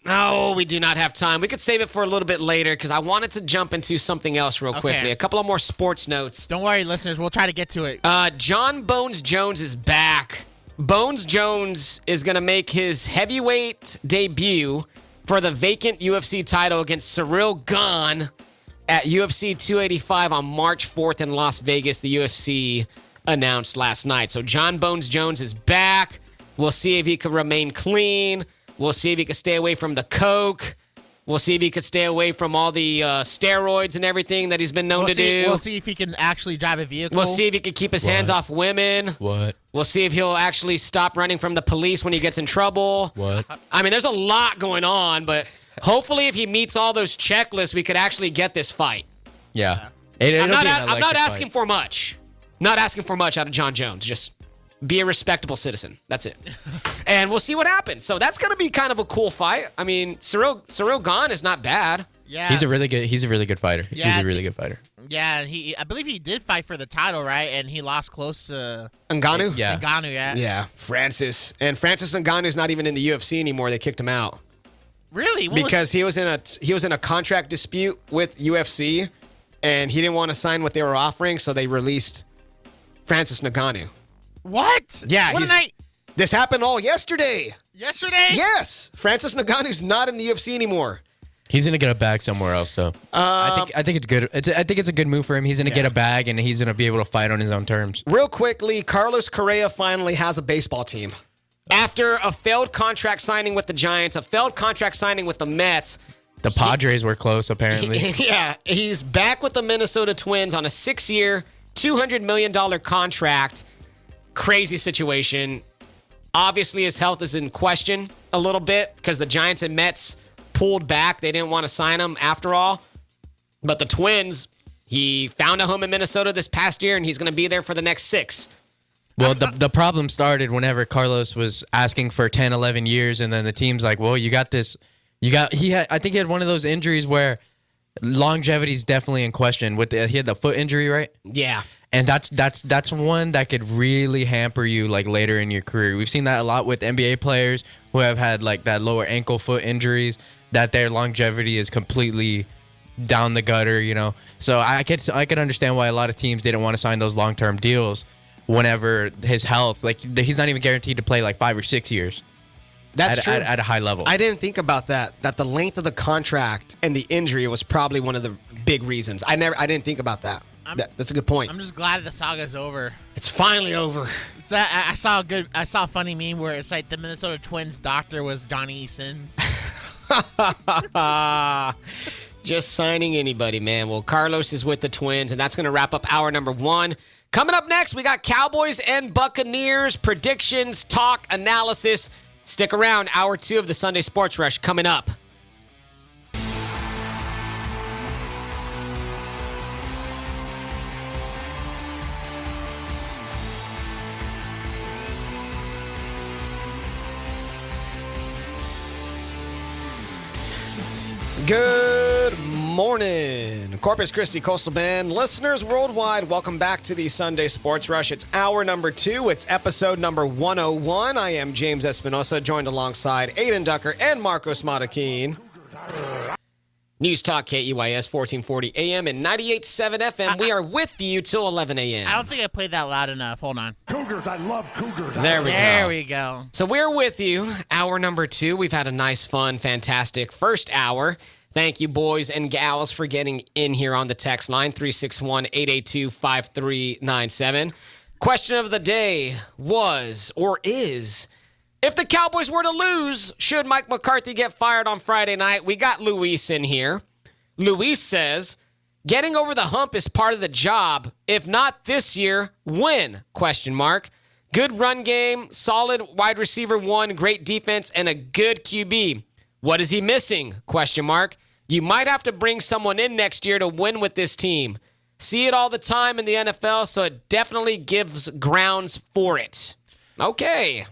No, we do not have time. We could save it for a little bit later because I wanted to jump into something else real quickly. A couple of more sports notes. Don't worry, listeners. We'll try to get to it. John Bones Jones is back. Bones Jones is going to make his heavyweight debut for the vacant UFC title against Cyril Gane at UFC 285 on March 4th in Las Vegas, the UFC announced last night. So John Bones Jones is back. We'll see if he can remain clean. We'll see if he can stay away from the coke. We'll see if he can stay away from all the steroids and everything that he's been known to do. We'll see if he can actually drive a vehicle. We'll see if he can keep his hands off women. What? We'll see if he'll actually stop running from the police when he gets in trouble. What? I mean, there's a lot going on, but hopefully if he meets all those checklists, we could actually get this fight. Yeah. I'm not asking for much. Not asking for much out of John Jones. Just be a respectable citizen. That's it. And we'll see what happens. So that's going to be kind of a cool fight. I mean, Cyril Gane is not bad. Yeah. He's a really good fighter. Yeah, He's a really good fighter. Yeah, I believe he did fight for the title, right? And he lost close to Ngannou? Yeah. Ngannou, yeah. Yeah, Francis. And Francis Ngannou's not even in the UFC anymore. They kicked him out. Really? Because he was in a contract dispute with UFC, and he didn't want to sign what they were offering, so they released Francis Ngannou. What? Yeah, What night? This happened all yesterday. Yesterday? Yes, Francis Ngannou's not in the UFC anymore. He's gonna get a bag somewhere else, though. I think it's good. I think it's a good move for him. He's gonna get a bag, and he's gonna be able to fight on his own terms. Real quickly, Carlos Correa finally has a baseball team. After a failed contract signing with the Giants, a failed contract signing with the Mets. The Padres were close, apparently. Yeah, he's back with the Minnesota Twins on a 6-year, $200 million contract. Crazy situation. Obviously, his health is in question a little bit because the Giants and Mets pulled back. They didn't want to sign him after all. But the Twins, he found a home in Minnesota this past year, and he's going to be there for the next 6. Well, the problem started whenever Carlos was asking for 10, 11 years, and then the team's like, well, you got this. I think he had one of those injuries where longevity is definitely in question. He had the foot injury, right? Yeah. And that's one that could really hamper you like later in your career. We've seen that a lot with NBA players who have had like that lower ankle foot injuries, that their longevity is completely down the gutter, you know. So I could understand why a lot of teams didn't want to sign those long-term deals whenever his health, like he's not even guaranteed to play like 5 or 6 years. That's true. At a high level. I didn't think about that the length of the contract and the injury was probably one of the big reasons. I didn't think about that. That's a good point. I'm just glad the saga's over. It's finally over. So I saw a funny meme where it's like the Minnesota Twins doctor was Johnny Eason's. Just signing anybody, man. Well, Carlos is with the Twins, and that's going to wrap up hour number 1. Coming up next, we got Cowboys and Buccaneers, predictions, talk, analysis. Stick around. Hour 2 of the Sunday Sports Rush coming up. Good morning, Corpus Christi Coastal Band listeners worldwide. Welcome back to the Sunday Sports Rush. It's hour number 2. It's episode number 101. I am James Espinosa, joined alongside Adin Ducker and Marcos Matakin. News Talk KEYS 1440 AM and 98.7 FM. We are with you till 11 a.m. I don't think I played that loud enough. Hold on. Cougars, I love Cougars. There we go. So we're with you. Hour number 2. We've had a nice, fun, fantastic first hour. Thank you, boys and gals, for getting in here on the text line, 361-882-5397. Question of the day was, or is, if the Cowboys were to lose, should Mike McCarthy get fired on Friday night? We got Luis in here. Luis says, getting over the hump is part of the job. If not this year, when? Question mark. Good run game, solid wide receiver 1, great defense, and a good QB. What is he missing? Question mark. You might have to bring someone in next year to win with this team. See it all the time in the NFL, so it definitely gives grounds for it. Okay.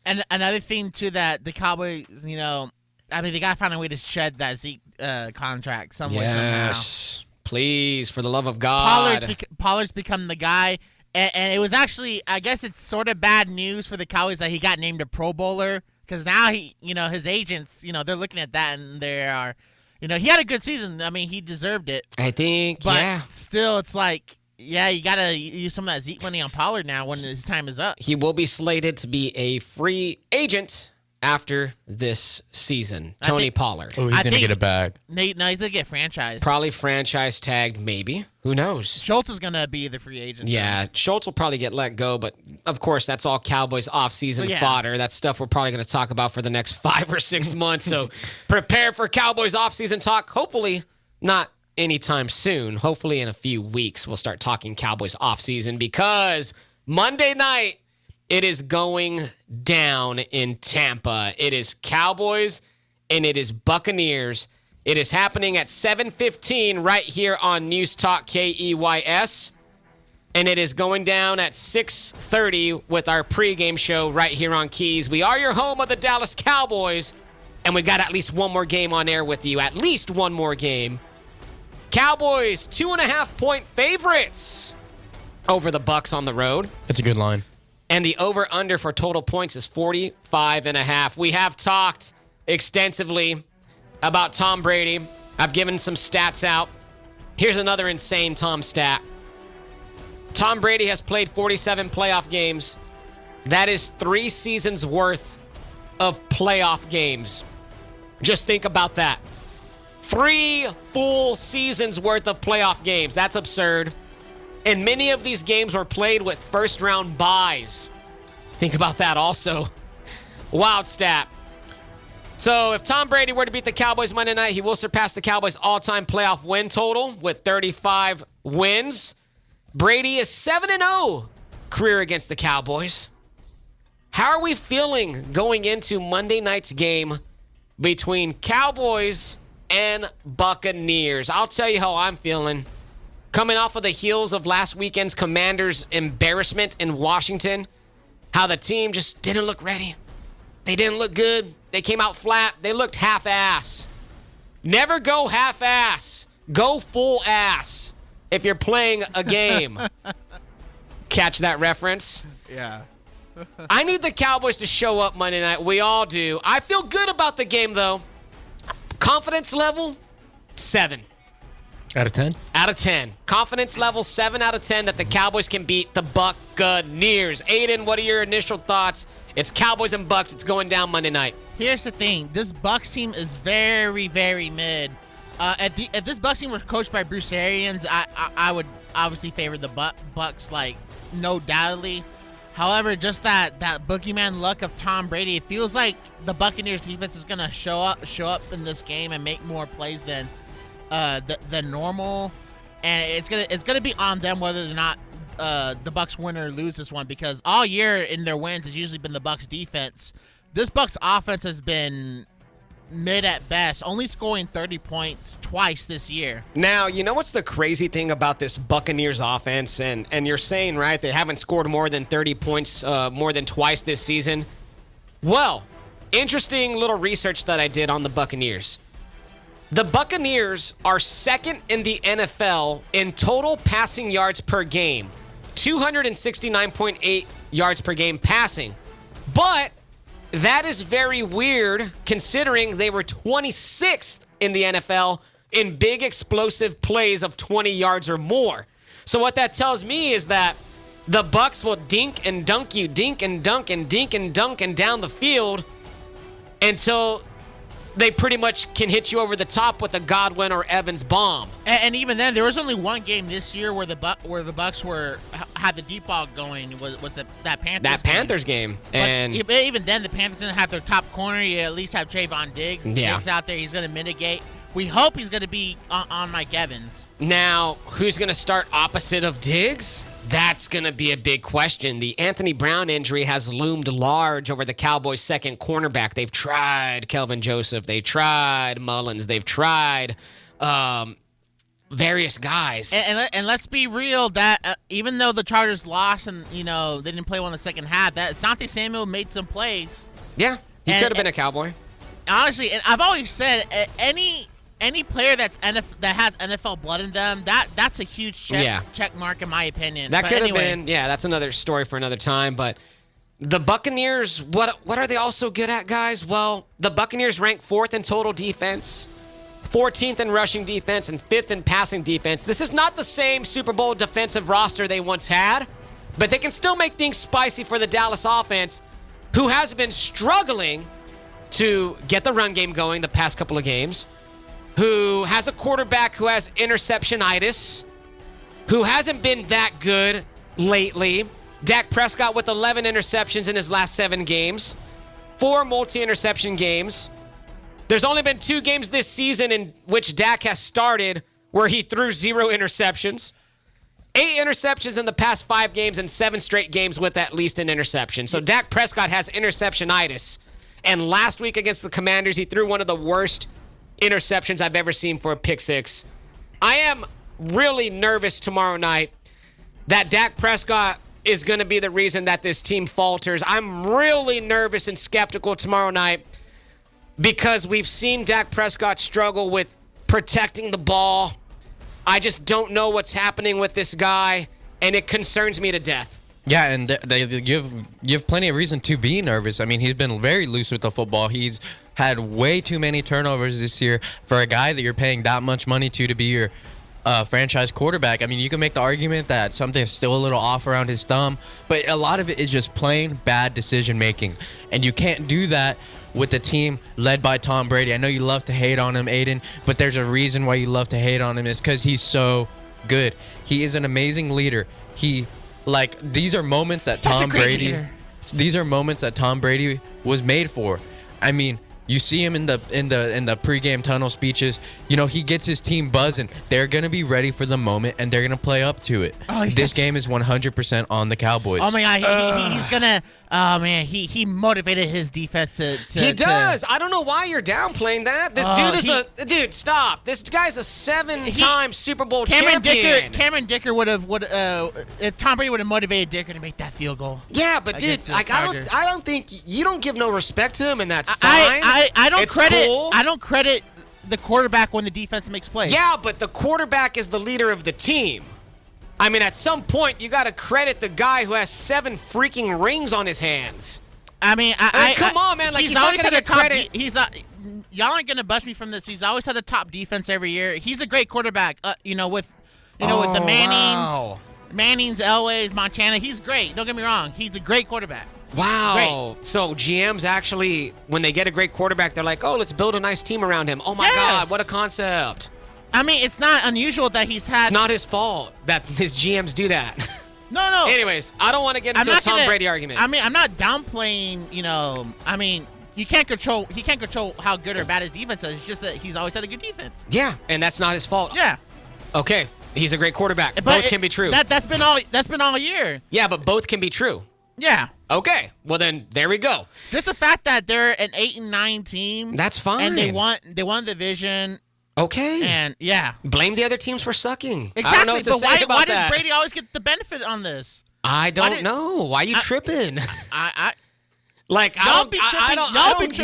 And another thing, too, that the Cowboys, they got to find a way to shed that Zeke contract some way, somehow. Yes. Please, for the love of God. Pollard's become the guy. And it was actually, I guess it's sort of bad news for the Cowboys that he got named a Pro Bowler. Because now his agents, they're looking at that and they are, he had a good season. I mean, he deserved it. I think, but still, it's like, you got to use some of that Zeke money on Pollard now when his time is up. He will be slated to be a free agent after this season. Tony Pollard. Oh, he's going to get a bag. No, he's going to get franchised. Probably franchise tagged, maybe. Who knows? Schultz is going to be the free agent. Yeah, Schultz will probably get let go, but of course, that's all Cowboys offseason fodder. That's stuff we're probably going to talk about for the next 5 or 6 months. So prepare for Cowboys offseason talk. Hopefully not anytime soon. Hopefully in a few weeks, we'll start talking Cowboys offseason because Monday night, it is going down in Tampa. It is Cowboys and it is Buccaneers. It is happening at 7:15 right here on News Talk KEYS. And it is going down at 6:30 with our pregame show right here on Keys. We are your home of the Dallas Cowboys. And we got at least one more game on air with you. At least one more game. Cowboys 2.5-point favorites over the Bucs on the road. That's a good line. And the over-under for total points is 45.5. We have talked extensively about Tom Brady. I've given some stats out. Here's another insane Tom stat. Tom Brady has played 47 playoff games. That is 3 seasons worth of playoff games. Just think about that. 3 full seasons worth of playoff games. That's absurd. And many of these games were played with first-round byes. Think about that also. Wild stat. So if Tom Brady were to beat the Cowboys Monday night, he will surpass the Cowboys' all-time playoff win total with 35 wins. Brady is 7-0 career against the Cowboys. How are we feeling going into Monday night's game between Cowboys and Buccaneers? I'll tell you how I'm feeling. Coming off of the heels of last weekend's Commanders' embarrassment in Washington, how the team just didn't look ready. They didn't look good. They came out flat. They looked half-ass. Never go half-ass. Go full ass if you're playing a game. Catch that reference? Yeah. I need the Cowboys to show up Monday night. We all do. I feel good about the game, though. Confidence level, 7. Out of 10? Out of 10. Confidence level 7 out of 10 that the Cowboys can beat the Buccaneers. Aiden, what are your initial thoughts? It's Cowboys and Bucs. It's going down Monday night. Here's the thing. This Bucs team is very, very mid. If this Bucs team were coached by Bruce Arians, I would obviously favor the Bucs, like, no doubtedly. However, just that boogeyman luck of Tom Brady, it feels like the Buccaneers defense is going to show up in this game and make more plays than normal, and it's gonna be on them whether or not the Bucs win or lose this one, because all year in their wins has usually been the Bucs defense. This Bucs offense has been mid at best, only scoring 30 points twice this year. Now, you know what's the crazy thing about this Buccaneers offense, and you're saying, right, they haven't scored more than 30 points more than twice this season? Well, interesting little research that I did on the Buccaneers. The Buccaneers are second in the NFL in total passing yards per game. 269.8 yards per game passing. But that is very weird considering they were 26th in the NFL in big explosive plays of 20 yards or more. So what that tells me is that the Bucs will dink and dunk you, dink and dunk and dink and dunk and down the field until they pretty much can hit you over the top with a Godwin or Evans bomb. And even then, there was only one game this year where the Bucs had the deep ball going. Was that Panthers game. And even then, the Panthers didn't have their top corner. You at least have Trayvon Diggs. Yeah. Diggs out there. He's going to mitigate. We hope he's going to be on Mike Evans. Now, who's going to start opposite of Diggs? That's going to be a big question. The Anthony Brown injury has loomed large over the Cowboys' second cornerback. They've tried Kelvin Joseph. They've tried Mullins. They've tried various guys. And let's be real, that even though the Chargers lost and they didn't play well in the second half, that Asante Samuel made some plays. Yeah, he could have been a Cowboy. Honestly, and I've always said any player that has NFL blood in them, that's a huge check mark in my opinion. That could have been. Yeah, that's another story for another time. But the Buccaneers, what are they also good at, guys? Well, the Buccaneers rank 4th in total defense, 14th in rushing defense, and 5th in passing defense. This is not the same Super Bowl defensive roster they once had, but they can still make things spicy for the Dallas offense, who has been struggling to get the run game going the past couple of games, who has a quarterback who has interceptionitis, who hasn't been that good lately. Dak Prescott with 11 interceptions in his last 7 games, 4 multi-interception games. There's only been 2 games this season in which Dak has started where he threw 0 interceptions. 8 interceptions in the past 5 games and 7 straight games with at least an interception. So Dak Prescott has interceptionitis. And last week against the Commanders, he threw one of the worst interceptions I've ever seen for a pick 6. I am really nervous tomorrow night that Dak Prescott is going to be the reason that this team falters. I'm really nervous and skeptical tomorrow night because we've seen Dak Prescott struggle with protecting the ball. I just don't know what's happening with this guy, and it concerns me to death. Yeah, and you have plenty of reason to be nervous. I mean, he's been very loose with the football. He's had way too many turnovers this year for a guy that you're paying that much money to be your franchise quarterback. I mean, you can make the argument that something's still a little off around his thumb, but a lot of it is just plain bad decision making. And you can't do that with the team led by Tom Brady. I know you love to hate on him, Aiden, but there's a reason why you love to hate on him. It's because he's so good. He is an amazing leader. These are moments that These are moments that Tom Brady was made for. I mean, you see him in the pregame tunnel speeches. He gets his team buzzing. They're gonna be ready for the moment, and they're gonna play up to it. This game is 100% on the Cowboys. Oh my God, he's gonna. Oh man, he motivated his defense to. He does. I don't know why you're downplaying that. This dude stop. This guy's a 7-time Super Bowl champion. Cameron Dicker would if Tom Brady would have motivated Dicker to make that field goal. Yeah, but dude, I don't think you don't give no respect to him, and that's fine. I don't it's credit. Cool. I don't credit the quarterback when the defense makes plays. Yeah, but the quarterback is the leader of the team. I mean, at some point, you got to credit the guy who has 7 freaking rings on his hands. I mean, come on, man. Like, he's not going to get credit. Y'all aren't going to bust me from this. He's always had the top defense every year. He's a great quarterback. With the Mannings, Elways, Montana. He's great. Don't get me wrong. He's a great quarterback. Wow. Great. So GMs actually, when they get a great quarterback, they're like, oh, let's build a nice team around him. Oh, my God, what a concept. I mean, it's not unusual that he's had... It's not his fault that his GMs do that. No. Anyways, I don't want to get into a Tom Brady argument. I mean, I'm not downplaying, I mean, he can't control how good or bad his defense is. It's just that he's always had a good defense. Yeah, and that's not his fault. Yeah. Okay, he's a great quarterback. Both can be true. That's been all year. Yeah, but both can be true. Yeah. Okay. Well, then there we go. Just the fact that they're an 8-9 team. That's fine. And they won the division. Okay. And yeah. Blame the other teams for sucking. Exactly. I don't know what to say about why that. does Brady always get the benefit on this? I don't know. Why are you tripping? I don't know. Do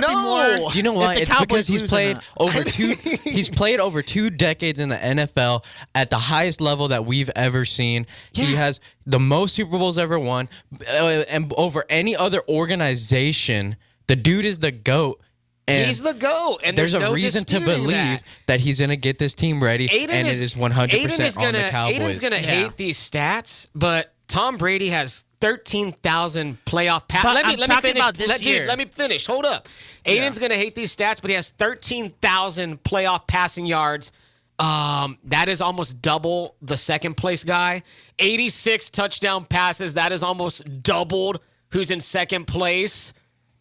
you know why? It's because he's played over 2 decades in the NFL at the highest level that we've ever seen. Yeah. He has the most Super Bowls ever won, and over any other organization. The dude is the GOAT. And he's the GOAT, and there's no a reason to believe that he's going to get this team ready, it is 100% on the Cowboys. Aiden's going to hate these stats, but Tom Brady has 13,000 playoff passes. Let me finish. Hold up. Aiden's going to hate these stats, but he has 13,000 playoff passing yards. That is almost double the second place guy. 86 touchdown passes. That is almost doubled who's in second place.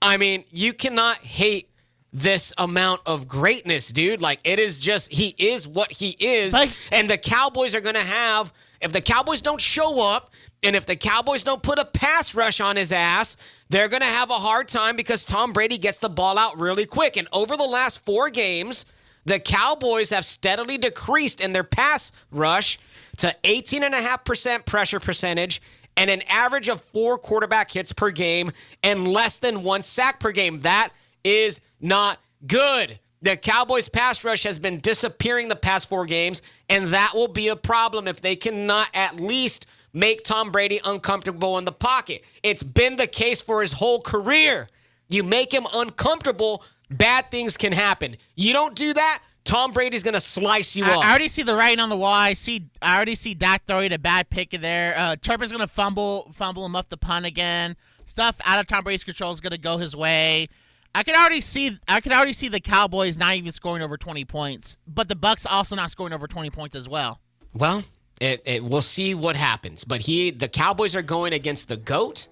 I mean, you cannot hate this amount of greatness, dude. Like, it is just, he is what he is. And the Cowboys are going to have, if the Cowboys don't show up, and if the Cowboys don't put a pass rush on his ass, they're going to have a hard time because Tom Brady gets the ball out really quick. And over the last 4 games, The Cowboys have steadily decreased in their pass rush to 18.5% pressure percentage and an average of 4 quarterback hits per game and less than 1 sack per game. That is not good. The Cowboys' pass rush has been disappearing the past 4 games, and that will be a problem if they cannot at least make Tom Brady uncomfortable in the pocket. It's been the case for his whole career. You make him uncomfortable, bad things can happen. You don't do that, Tom Brady's going to slice you up. I already see the writing on the wall. I already see Dak throwing a bad pick in there. Turpin's going to fumble him up the punt again. Stuff out of Tom Brady's control is going to go his way. I could already see the Cowboys not even scoring over 20 points, but the Bucs also not scoring over 20 points as well. Well, we'll see what happens. But the Cowboys are going against the GOAT,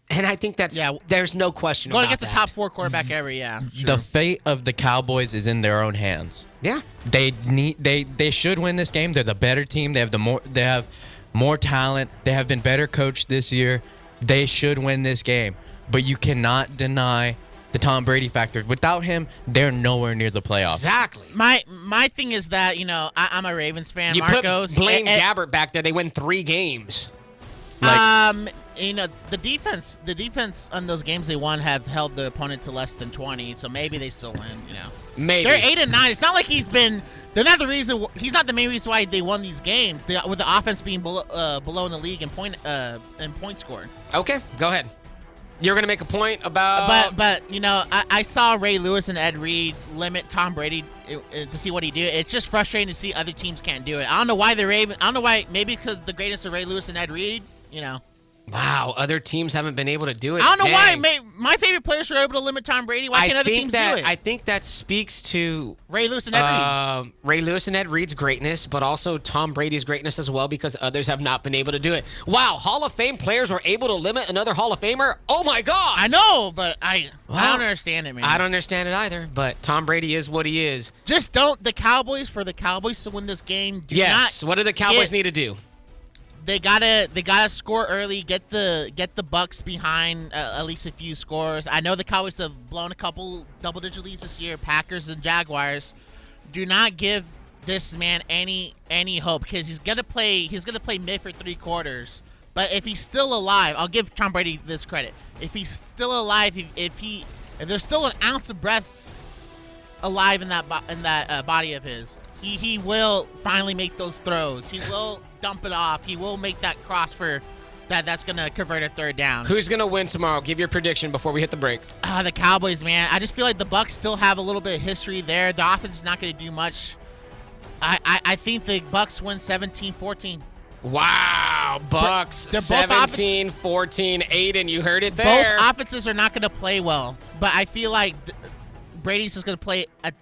and I think there's no question about that. Going against the top 4 quarterback ever, yeah. Sure. The fate of the Cowboys is in their own hands. Yeah. They should win this game. They're the better team. They have more talent. They have been better coached this year. They should win this game. But you cannot deny the Tom Brady factor. Without him, they're nowhere near the playoffs. Exactly. My thing is that, I'm a Ravens fan. You Marcos, put Blaine Gabbert back there. They win 3 games. The defense on those games they won have held the opponent to less than 20, so maybe they still win. Maybe they're 8-9. It's not like they're not the reason. He's not the main reason why they won these games. With the offense being below in the league in point scored. Okay, go ahead. You're going to make a point about... But I saw Ray Lewis and Ed Reed limit Tom Brady to see what he do. It's just frustrating to see other teams can't do it. I don't know why I don't know why. Maybe because the greatness of Ray Lewis and Ed Reed, Wow, other teams haven't been able to do it. I don't know why. My favorite players were able to limit Tom Brady. Why can't other teams do it? I think that speaks to Ray Lewis and Ed Reed. Ray Lewis and Ed Reed's greatness, but also Tom Brady's greatness as well, because others have not been able to do it. Wow, Hall of Fame players were able to limit another Hall of Famer? Oh, my God. I know, but I don't understand it, man. I don't understand it either, but Tom Brady is what he is. Just for the Cowboys to win this game, what do the Cowboys need to do? They gotta score early, get the Bucs behind at least a few scores. I know the Cowboys have blown a couple double-digit leads this year, Packers and Jaguars. Do not give this man any hope, because he's gonna play mid for 3 quarters. But if he's still alive, I'll give Tom Brady this credit. If he's still alive, if there's still an ounce of breath alive in that body of his, he will finally make those throws. He will dump it off. He will make that cross for that's going to convert a 3rd down. Who's going to win tomorrow? Give your prediction before we hit the break. The Cowboys, man. I just feel like the Bucs still have a little bit of history there. The offense is not going to do much. I think the Bucs win 17-14. Wow, Bucs 17-14. Aiden, you heard it there. Both offenses are not going to play well, but I feel like Brady's just going to play a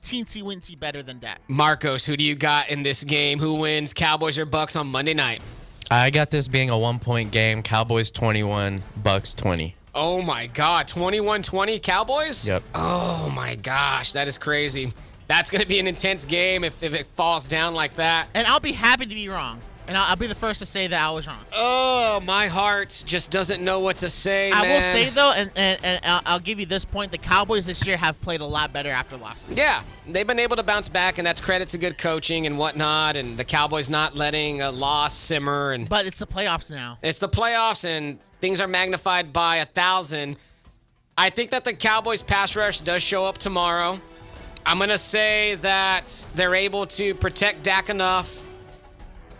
teensy-wincy better than Dak. Marcos, who do you got in this game? Who wins, Cowboys or Bucs on Monday night? I got this being a 1-point game. Cowboys 21, Bucs 20. Oh, my God. 21-20 Cowboys? Yep. Oh, my gosh. That is crazy. That's going to be an intense game if it falls down like that. And I'll be happy to be wrong. And I'll be the first to say that I was wrong. Oh, my heart just doesn't know what to say, I man. will say, though, and I'll give you this point, the Cowboys this year have played a lot better after losses. Yeah, they've been able to bounce back, and that's credit to good coaching and whatnot, and the Cowboys not letting a loss simmer. But it's the playoffs now. It's the playoffs, and things are magnified by 1,000. I think that the Cowboys pass rush does show up tomorrow. I'm going to say that they're able to protect Dak enough.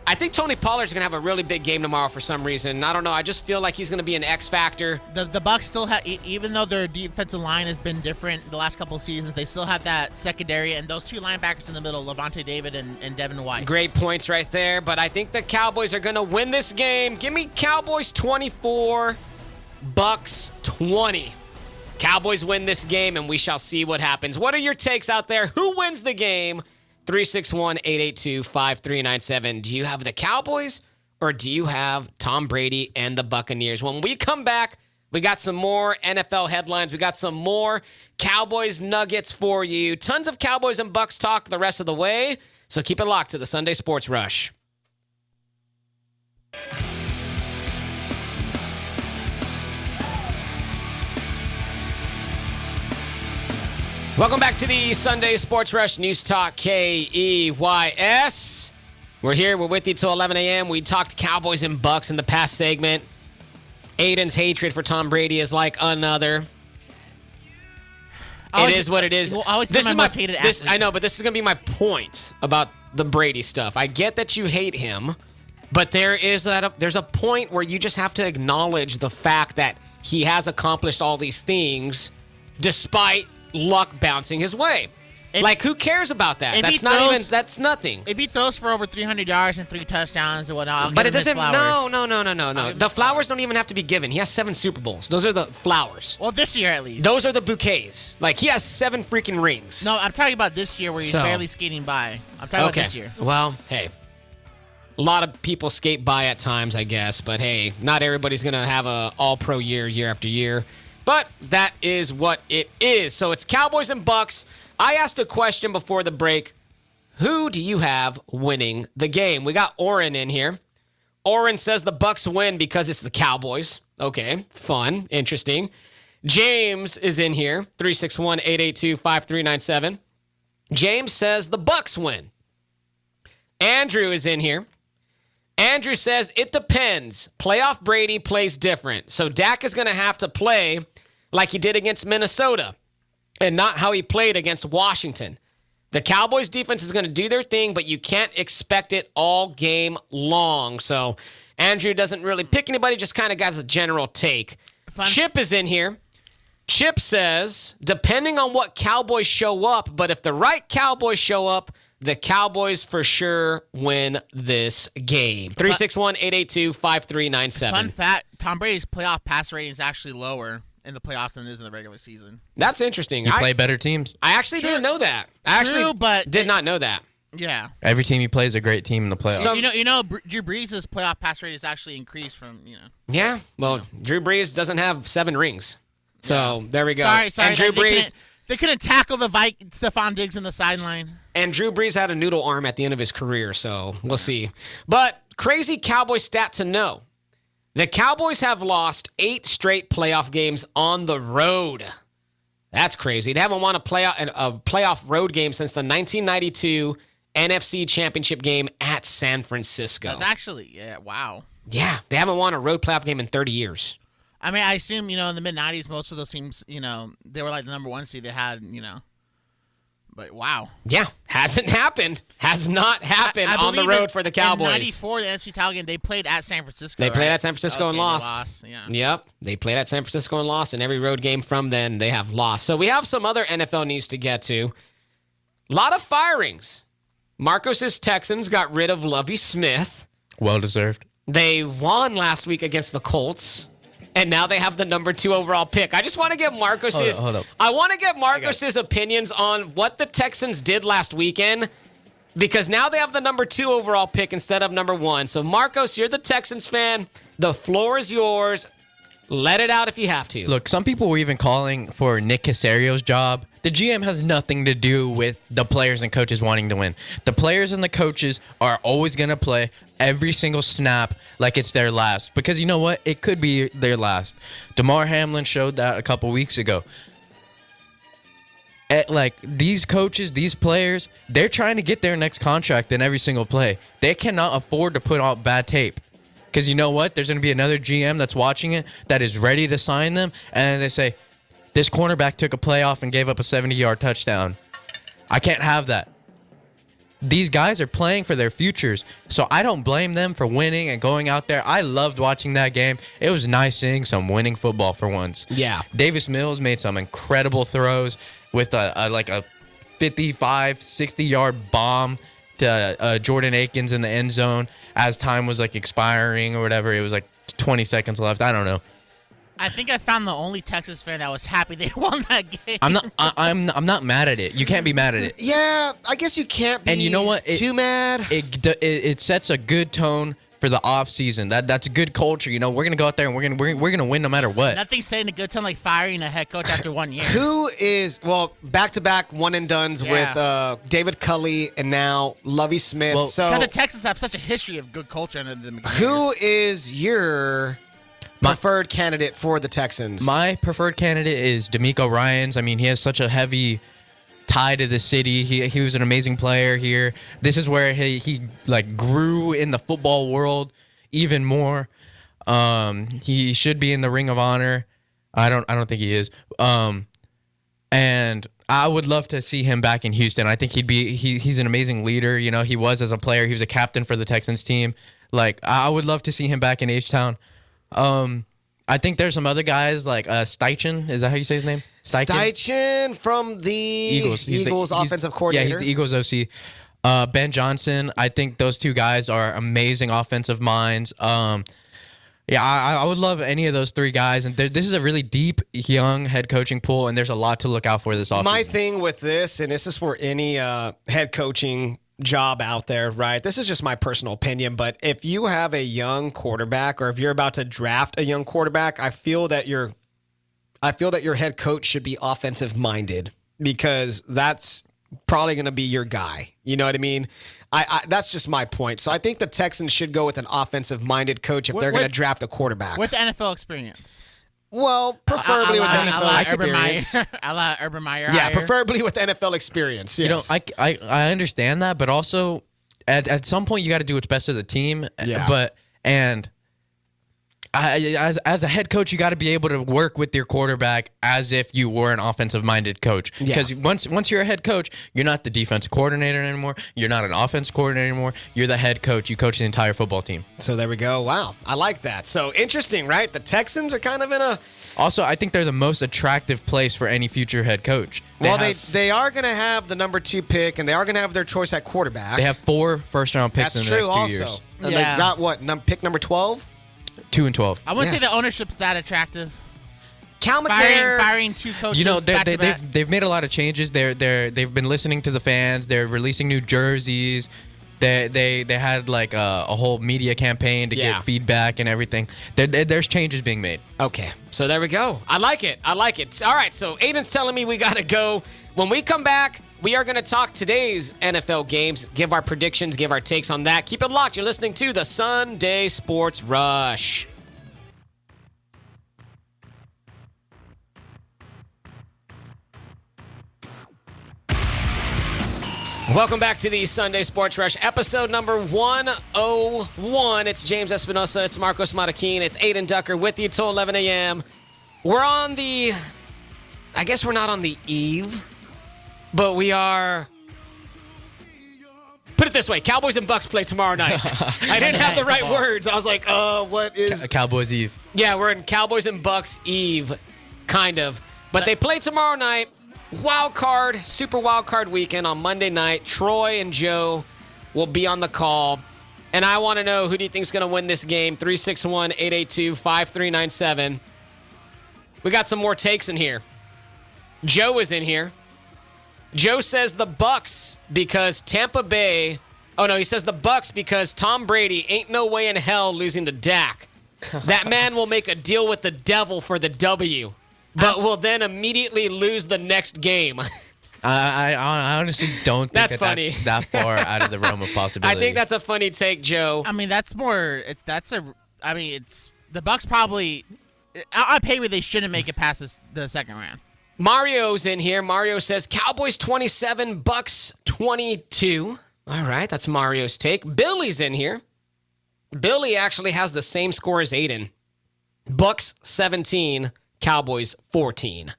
I think Tony Pollard's going to have a really big game tomorrow for some reason. I don't know. I just feel like he's going to be an X factor. The Bucs still have, even though their defensive line has been different the last couple of seasons, they still have that secondary and those 2 linebackers in the middle, Levante David and Devin White. Great points right there, but I think the Cowboys are going to win this game. Give me Cowboys 24, Bucs 20. Cowboys win this game, and we shall see what happens. What are your takes out there? Who wins the game? 361-882-5397. Do you have the Cowboys or do you have Tom Brady and the Buccaneers? When we come back, we got some more NFL headlines. We got some more Cowboys nuggets for you. Tons of Cowboys and Bucs talk the rest of the way. So keep it locked to the Sunday Sports Rush. Welcome back to the Sunday Sports Rush News Talk KEYS. We're here. We're with you till 11 a.m. We talked Cowboys and Bucs in the past segment. Aiden's hatred for Tom Brady is like another. It is what it is. Will always be my most hated athlete. I know, but this is going to be my point about the Brady stuff. I get that you hate him, but there's a point where you just have to acknowledge the fact that he has accomplished all these things despite luck bouncing his way. Who cares about that? That's nothing. If he throws for over 300 yards and 3 touchdowns and whatnot, but it doesn't. No. The flowers don't even have to be given. He has 7 Super Bowls. Those are the flowers. Well, this year at least. Those are the bouquets. He has 7 freaking rings. No, I'm talking about this year where he's barely skating by. I'm talking about this year. Well, hey. A lot of people skate by at times, I guess. But, hey, not everybody's going to have a all-pro year after year. But that is what it is. So it's Cowboys and Bucs. I asked a question before the break. Who do you have winning the game? We got Oren in here. Oren says the Bucs win because it's the Cowboys. Okay, fun, interesting. James is in here, 361-882-5397. James says the Bucs win. Andrew is in here. Andrew says it depends. Playoff Brady plays different. So Dak is going to have to play like he did against Minnesota and not how he played against Washington. The Cowboys defense is going to do their thing, but you can't expect it all game long. So Andrew doesn't really pick anybody, just kind of has a general take. Fun. Chip is in here. Chip says, depending on what Cowboys show up, but if the right Cowboys show up, the Cowboys for sure win this game. 361-882-5397. Fun fact, Tom Brady's playoff pass rating is actually lower in the playoffs than it is in the regular season. That's interesting. You play better teams. I actually didn't know that. Did not know that. Yeah. Every team you play is a great team in the playoffs. So, Drew Brees' playoff pass rate is actually increased from, Yeah, well, Drew Brees doesn't have 7 rings. So, there we go. Sorry. And Drew Brees... They couldn't tackle Stephon Diggs in the sideline. And Drew Brees had a noodle arm at the end of his career, so we'll see. But crazy Cowboys stat to know. The Cowboys have lost 8 straight playoff games on the road. That's crazy. They haven't won a playoff road game since the 1992 NFC Championship game at San Francisco. That's actually, wow. Yeah, they haven't won a road playoff game in 30 years. I mean, I assume, in the mid-'90s, most of those teams, they were like the number 1 seed they had, But, wow. Yeah, hasn't happened. Has not happened on the road for the Cowboys. In 94, the NFC title game, they played at San Francisco, They played at San Francisco and lost. They lost. Yeah. Yep, they played at San Francisco and lost, and every road game from then, they have lost. So we have some other NFL news to get to. A lot of firings. Marcos' Texans got rid of Lovie Smith. Well-deserved. They won last week against the Colts. And now they have the number 2 overall pick. I just want to get Marcos's. Hold up. I want to get Marcos's opinions on what the Texans did last weekend, because now they have the number 2 overall pick instead of number 1. So Marcos, you're the Texans fan. The floor is yours. Let it out if you have to. Look, some people were even calling for Nick Casario's job. The GM has nothing to do with the players and coaches wanting to win. The players and the coaches are always going to play every single snap like it's their last. Because you know what? It could be their last. DeMar Hamlin showed that a couple weeks ago. These coaches, these players, they're trying to get their next contract in every single play. They cannot afford to put out bad tape. Because you know what? There's going to be another GM that's watching it that is ready to sign them. And they say, this cornerback took a play off and gave up a 70-yard touchdown. I can't have that. These guys are playing for their futures. So I don't blame them for winning and going out there. I loved watching that game. It was nice seeing some winning football for once. Yeah. Davis Mills made some incredible throws with a 55, 60-yard bomb to Jordan Akins in the end zone as time was expiring or whatever. It was 20 seconds left. I don't know. I think I found the only Texas fan that was happy they won that game. I'm not mad at it. You can't be mad at it. Yeah, I guess you can't be and you know what? too mad. It sets a good tone for the off season. That's a good culture. We're gonna go out there and we're gonna win no matter what. Nothing saying a good tone like firing a head coach after 1 year. Who is back-to-back one and dones with David Culley and now Lovie Smith. Well, so the Texans have such a history of good culture under the McCarthy. Who is your preferred candidate for the Texans? My preferred candidate is DeMeco Ryans. I mean, he has such a heavy tie to the city. He was an amazing player here. This is where he like grew in the football world even more. He should be in the Ring of Honor. I don't think he is. And I would love to see him back in Houston. I think he's an amazing leader. You know, he was as a player. He was a captain for the Texans team. Like, I would love to see him back in H-Town. I think there's some other guys like Steichen. Is that how you say his name? Steichen from the Eagles offensive coordinator. Yeah, he's the Eagles OC. Ben Johnson. I think those two guys are amazing offensive minds. Yeah, I would love any of those three guys. And this is a really deep, young head coaching pool, and there's a lot to look out for this offseason. My thing with this, and this is for any head coaching job out there, right? This is just my personal opinion, but if you have a young quarterback, or if you're about to draft a young quarterback, I feel that your head coach should be offensive minded, because that's probably going to be your guy. You know what I mean? I that's just my point. So I think the Texans should go with an offensive minded coach if they're going to draft a quarterback with NFL experience. Well, preferably with NFL experience. I like Urban Meyer. Yeah, preferably with NFL experience. Yes. You know, I understand that, but also at some point you got to do what's best for the team. Yeah. As a head coach, you got to be able to work with your quarterback as if you were an offensive-minded coach. Because once you're a head coach, you're not the defensive coordinator anymore. You're not an offensive coordinator anymore. You're the head coach. You coach the entire football team. So there we go. Wow, I like that. So interesting, right? The Texans are kind of in a... Also, I think they're the most attractive place for any future head coach. They are going to have the number 2 pick, and they are going to have their choice at quarterback. They have 4 first-round picks in the next 2 years. And they got what? Pick number 12? 2 and 12. I wouldn't say the ownership's that attractive. Cal McCare, firing 2 coaches. You know, they've made a lot of changes. They've been listening to the fans. They're releasing new jerseys. They had like a whole media campaign to get feedback and everything. There's changes being made. Okay, so there we go. I like it. All right, so Aiden's telling me we got to go. When we come back, we are going to talk today's NFL games, give our predictions, give our takes on that. Keep it locked. You're listening to the Sunday Sports Rush. Welcome back to the Sunday Sports Rush, episode number 101. It's James Espinosa. It's Marcos Matakin. It's Aiden Ducker with you till 11 a.m. We're on the... I guess we're not on the eve, but we are... Put it this way, Cowboys and Bucs play tomorrow night. I didn't have the right words. I was like, what is... Cowboys Eve. Yeah, we're in Cowboys and Bucs Eve, kind of. But they play tomorrow night. Super Wildcard Weekend on Monday night. Troy and Joe will be on the call. And I want to know, who do you think is going to win this game? 361-882-5397. We got some more takes in here. Joe is in here. Joe says the Bucs because Tampa Bay... Oh, no, he says the Bucs because Tom Brady ain't no way in hell losing to Dak. That man will make a deal with the devil for the W, but will then immediately lose the next game. I honestly don't think that's funny. That's that far out of the realm of possibility. I think that's a funny take, Joe. I mean, it's the Bucs probably... I pay where they shouldn't make it past the second round. Mario's in here. Mario says Cowboys 27, Bucs 22. All right, that's Mario's take. Billy's in here. Billy actually has the same score as Aiden. Bucs 17, Cowboys 14.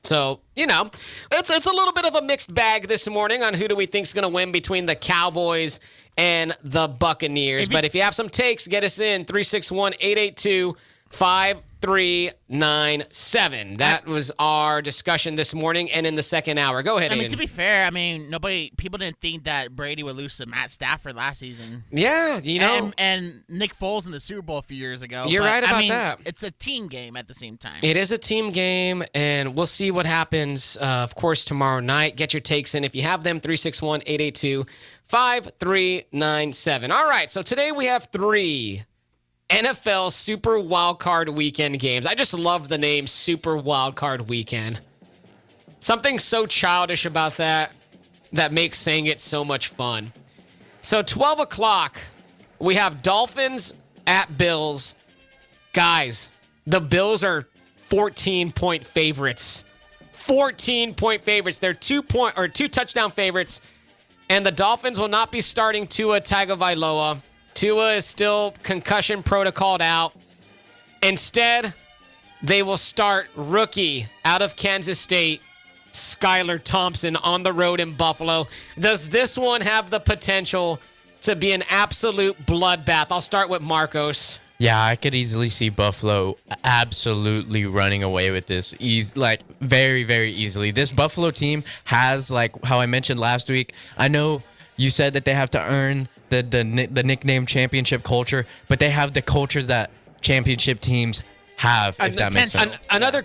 So, you know, it's a little bit of a mixed bag this morning on who do we think is going to win between the Cowboys and the Buccaneers. But if you have some takes, get us in 361-882-5397. That was our discussion this morning and in the second hour. Go ahead, Aiden. I mean, to be fair, people didn't think that Brady would lose to Matt Stafford last season. Yeah, you know. And Nick Foles in the Super Bowl a few years ago. You're right about that. It's a team game at the same time. It is a team game, and we'll see what happens, of course, tomorrow night. Get your takes in. If you have them, 361-882-5397. All right, so today we have 3 NFL Super Wildcard Weekend games. I just love the name Super Wildcard Weekend. Something so childish about that makes saying it so much fun. So 12 o'clock, we have Dolphins at Bills. Guys, the Bills are 14-point favorites. 14-point favorites. They're 2 touchdown favorites. And the Dolphins will not be starting Tua Tagovailoa. Tua is still concussion protocoled out. Instead, they will start rookie out of Kansas State, Skylar Thompson, on the road in Buffalo. Does this one have the potential to be an absolute bloodbath? I'll start with Marcos. Yeah, I could easily see Buffalo absolutely running away with this. Very, very easily. This Buffalo team has, like how I mentioned last week, I know you said that they have to earn the nickname championship culture, but they have the cultures that championship teams have, if that makes sense. Another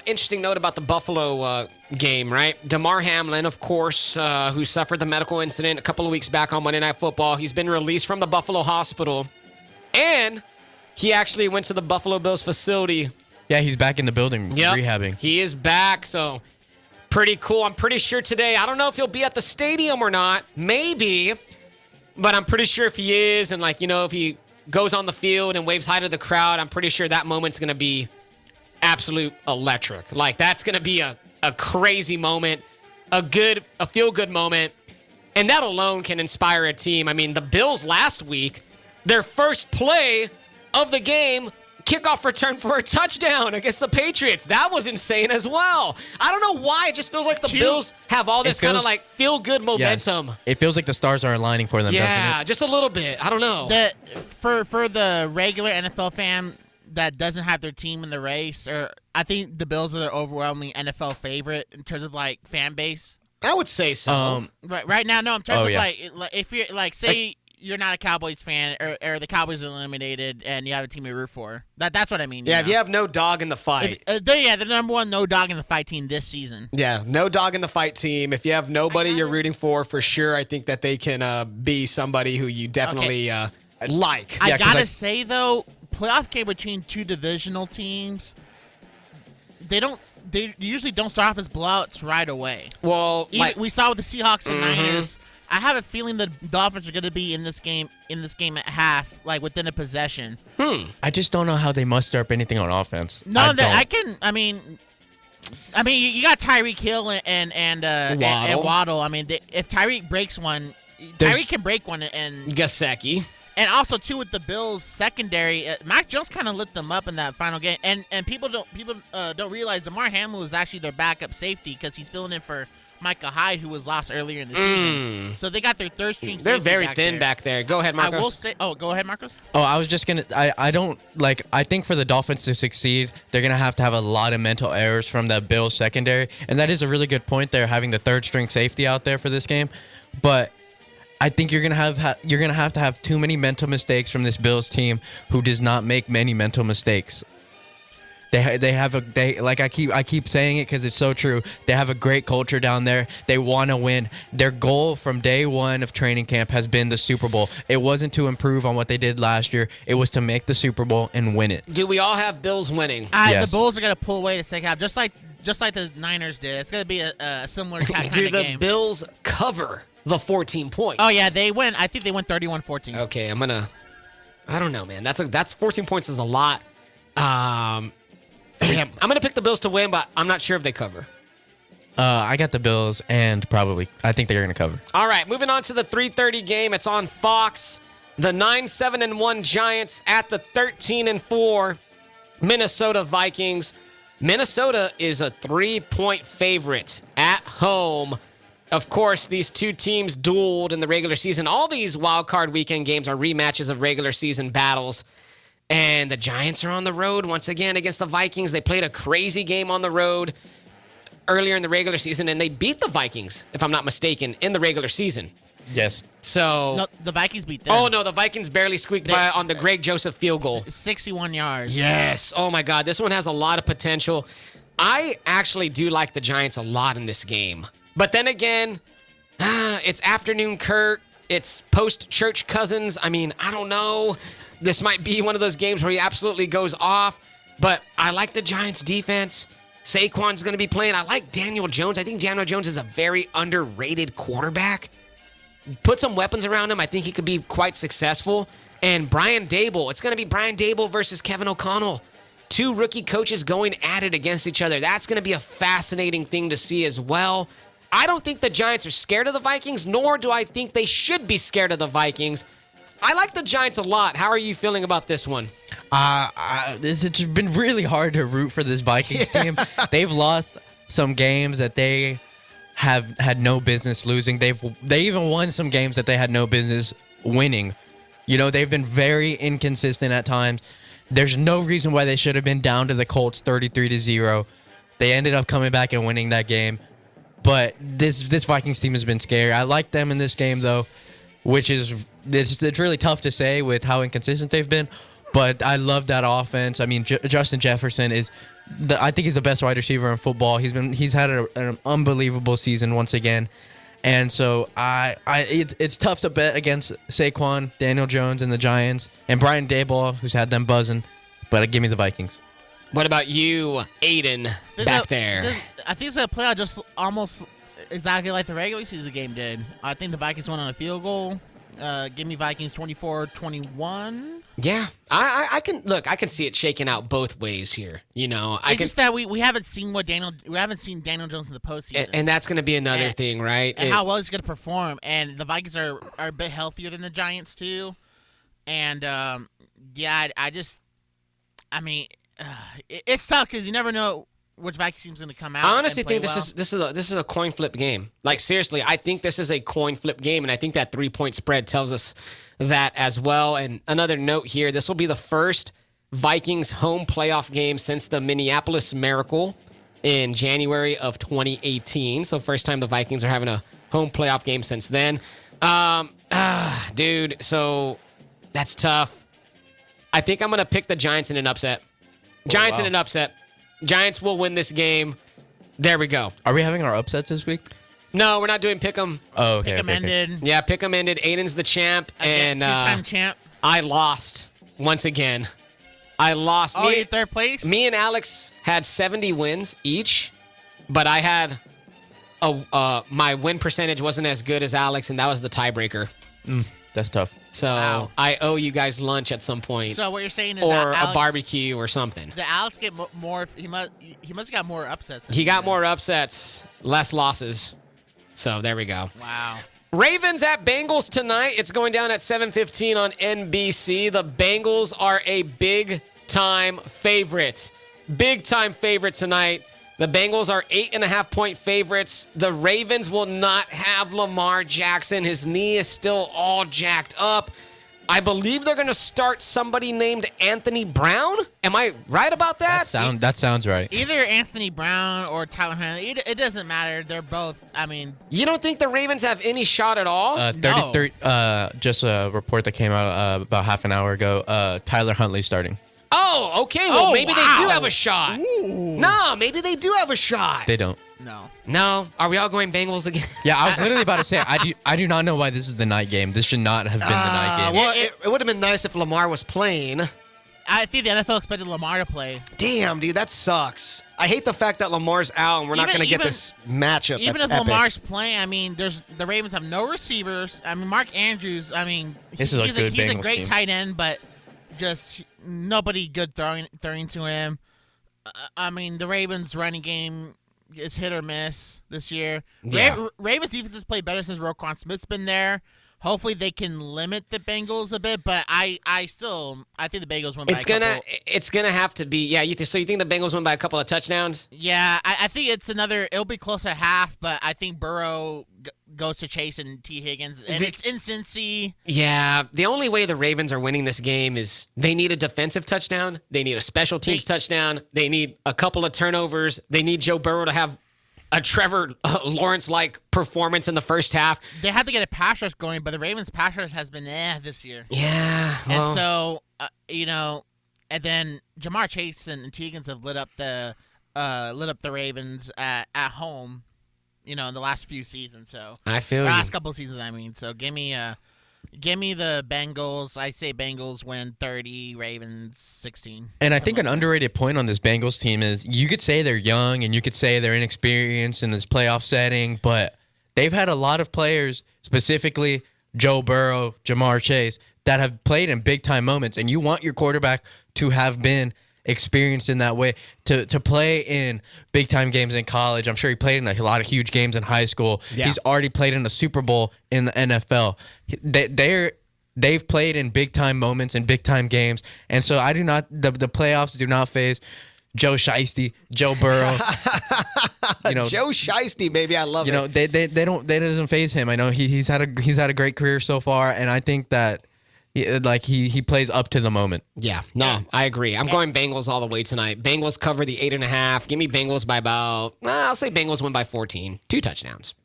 interesting note about the Buffalo game, right? Damar Hamlin, of course, who suffered the medical incident a couple of weeks back on Monday Night Football. He's been released from the Buffalo hospital. And he actually went to the Buffalo Bills facility. Yeah, he's back in the building rehabbing. He is back, so pretty cool. I'm pretty sure today, I don't know if he'll be at the stadium or not. Maybe. But I'm pretty sure if he is, and if he goes on the field and waves hi to the crowd, I'm pretty sure that moment's going to be absolute electric. That's going to be a crazy moment, a feel-good moment. And that alone can inspire a team. I mean, the Bills last week, their first play of the game, kickoff return for a touchdown against the Patriots. That was insane as well. I don't know why. It just feels like the Bills have all this kind of feel-good momentum. Yes. It feels like the stars are aligning for them, doesn't it? Yeah, just a little bit. I don't know. For the regular NFL fan that doesn't have their team in the race, I think the Bills are the overwhelming NFL favorite in terms of fan base. I would say so. Right now, no. I'm trying to if you're say you're not a Cowboys fan, or the Cowboys are eliminated, and you have a team to root for. That's what I mean. Yeah, if you have no dog in the fight. The number one no dog in the fight team this season. Yeah, no dog in the fight team. If you have nobody you're rooting for sure, I think that they can be somebody who you definitely like. I gotta say, though, playoff game between two divisional teams, they usually don't start off as blowouts right away. Well, we saw with the Seahawks and Niners. I have a feeling the Dolphins are going to be in this game at half, within a possession. I just don't know how they muster up anything on offense. No, I mean, you got Tyreek Hill and Waddle. I mean, if Tyreek breaks one, Tyreek can break one, and Gesicki. And also too with the Bills secondary, Mac Jones kind of lit them up in that final game, and people don't realize Damar Hamlin was actually their backup safety because he's filling in for Micah Hyde, who was lost earlier in the season. So they got their third string safety. They're very thin back there. Go ahead, Marcos. I will say, go ahead, Marcos. Oh, I was just gonna. I think for the Dolphins to succeed, they're gonna have to have a lot of mental errors from that Bills secondary, and that is a really good point there, having the third string safety out there for this game. But I think you're gonna have to have too many mental mistakes from this Bills team, who does not make many mental mistakes. I keep saying it because it's so true. They have a great culture down there. They want to win. Their goal from day one of training camp has been the Super Bowl. It wasn't to improve on what they did last year. It was to make the Super Bowl and win it. Do we all have Bills winning? Yes. The Bulls are gonna pull away the second half, just like the Niners did. It's gonna be a similar kind of game. Do the Bills cover the 14 points? Oh yeah, they win. I think they win 31-14. Okay, I don't know, man. That's 14 points is a lot. Damn, I'm going to pick the Bills to win, but I'm not sure if they cover. I got the Bills, and I think they're going to cover. All right, moving on to the 3:30 game. It's on Fox. The 9-7-1 Giants at the 13-4 Minnesota Vikings. Minnesota is a 3-point favorite at home. Of course, these two teams dueled in the regular season. All these Wildcard Weekend games are rematches of regular season battles. And the Giants are on the road once again against the Vikings. They played a crazy game on the road earlier in the regular season, and they beat the Vikings, if I'm not mistaken, in the regular season. Yes. So no, the Vikings beat them. Oh, no, the Vikings barely squeaked by on the Greg Joseph field goal. 61 yards. Yes. Oh, my God. This one has a lot of potential. I actually do like the Giants a lot in this game. But then again, it's afternoon Kurt. It's post-church Cousins. I mean, I don't know. This might be one of those games where he absolutely goes off, but I like the Giants' defense. Saquon's going to be playing. I like Daniel Jones. I think Daniel Jones is a very underrated quarterback. Put some weapons around him. I think he could be quite successful. And Brian Dable. It's going to be Brian Dable versus Kevin O'Connell. Two rookie coaches going at it against each other. That's going to be a fascinating thing to see as well. I don't think the Giants are scared of the Vikings, nor do I think they should be scared of the Vikings. I like the Giants a lot. How are you feeling about this one? It's been really hard to root for this Vikings team. They've lost some games that they have had no business losing. They even won some games that they had no business winning. You know, they've been very inconsistent at times. There's no reason why they should have been down to the Colts 33-0. They ended up coming back and winning that game. But this Vikings team has been scary. I like them in this game, though, which is it's really tough to say with how inconsistent they've been. But I love that offense. I mean, Justin Jefferson I think he's the best wide receiver in football. He's had an unbelievable season once again. And so it's tough to bet against Saquon, Daniel Jones, and the Giants, and Brian Daboll, who's had them buzzing. But give me the Vikings. What about you, Adin, back there? I think it's going to play out just almost exactly like the regular season game did. I think the Vikings won on a field goal. Give me Vikings 24-21. Yeah, I can see it shaking out both ways here. You know, Just that we haven't seen seen Daniel Jones in the postseason, and that's going to be another thing, right? And how well he's going to perform. And the Vikings are a bit healthier than the Giants too. And it's tough because you never know which Vikings team's going to come out. I honestly think well. this is a coin flip game. Like, seriously, I think this is a coin flip game, and I think that 3-point spread tells us that as well. And another note here, this will be the first Vikings home playoff game since the Minneapolis Miracle in January of 2018. So first time the Vikings are having a home playoff game since then. Dude, so that's tough. I think I'm going to pick the Giants in an upset. Giants in an upset. Giants will win this game. There we go. Are we having our upsets this week? No, we're not doing Pick'em. Oh, okay. Pick'em ended. Yeah, Pick'em ended. Aiden's the champ. Again, two-time champ. I lost once again. I lost. Oh, you're third place? Me and Alex had 70 wins each, but I had my win percentage wasn't as good as Alex, and that was the tiebreaker. That's tough. So Wow. I owe you guys lunch at some point. So what you're saying is or that Alex, a barbecue or something. Did Alex get more? He must have got more upsets. He got more upsets, less losses. So there we go. Wow. Ravens at Bengals tonight. It's going down at 7:15 on NBC. The Bengals are a big-time favorite. Big-time favorite tonight. The Bengals are 8.5-point favorites. The Ravens will not have Lamar Jackson. His knee is still all jacked up. I believe they're going to start somebody named Anthony Brown. Am I right about that? That sounds right. Either Anthony Brown or Tyler Huntley. It doesn't matter. They're both. I mean, You don't think the Ravens have any shot at all? 33. Just a report that came out about half an hour ago. Tyler Huntley starting. Oh, okay. Well, Oh, maybe wow. they do have a shot. No, maybe they do have a shot. They don't. no. No. Are we all going Bengals again? Yeah, I was literally about to say I do not know why this is the night game. This should not have been the night game. Well, it would have been nice if Lamar was playing. I think the NFL expected Lamar to play. Damn, dude, that sucks. I hate the fact that Lamar's out and we're not Even- going to get even- this matchup. Even That's if epic. Lamar's playing, I mean, the Ravens have no receivers. I mean, Mark Andrews. I mean, This is a good he's a Bengals great team. tight end, but just nobody good throwing to him. I mean, the Ravens' running game is hit or miss this year. Yeah. Ravens defense has played better since Roquan Smith's been there. Hopefully, they can limit the Bengals a bit, but I think the Bengals win by It's gonna have to be. Yeah. So you think the Bengals win by a couple of touchdowns? Yeah, I think it'll be close to half, but I think Burrow goes to Chase and T. Higgins, and it's in Cincy. Yeah. The only way the Ravens are winning this game is they need a defensive touchdown. They need a special teams touchdown. They need a couple of turnovers. They need Joe Burrow to have a Trevor Lawrence-like performance in the first half. They had to get a pass rush going, but the Ravens' pass rush has been this year. Yeah. Well, And so, and then Jamar Chase and T. Higgins have lit up the Ravens at home, in the last few seasons. So I feel you. last couple of seasons, I mean. So give me the Bengals. I say Bengals win 30, Ravens 16. And I think an underrated point on this Bengals team is you could say they're young and you could say they're inexperienced in this playoff setting, but they've had a lot of players, specifically Joe Burrow, Jamar Chase, that have played in big-time moments, and you want your quarterback to have been experienced in that way to play in big time games in college. I'm sure he played in a lot of huge games in high school. Yeah. He's already played in a Super Bowl in the NFL. They've played in big time moments and big time games, and so the playoffs do not phase Joe Shiesty, Joe Burrow. Joe Shiesty, baby, I love it. They doesn't phase him. I know he's had a great career so far, and I think that he plays up to the moment. Yeah, no, I agree. I'm going Bengals all the way tonight. Bengals cover the 8.5. Give me Bengals by about, I'll say Bengals win by 14. 2 touchdowns.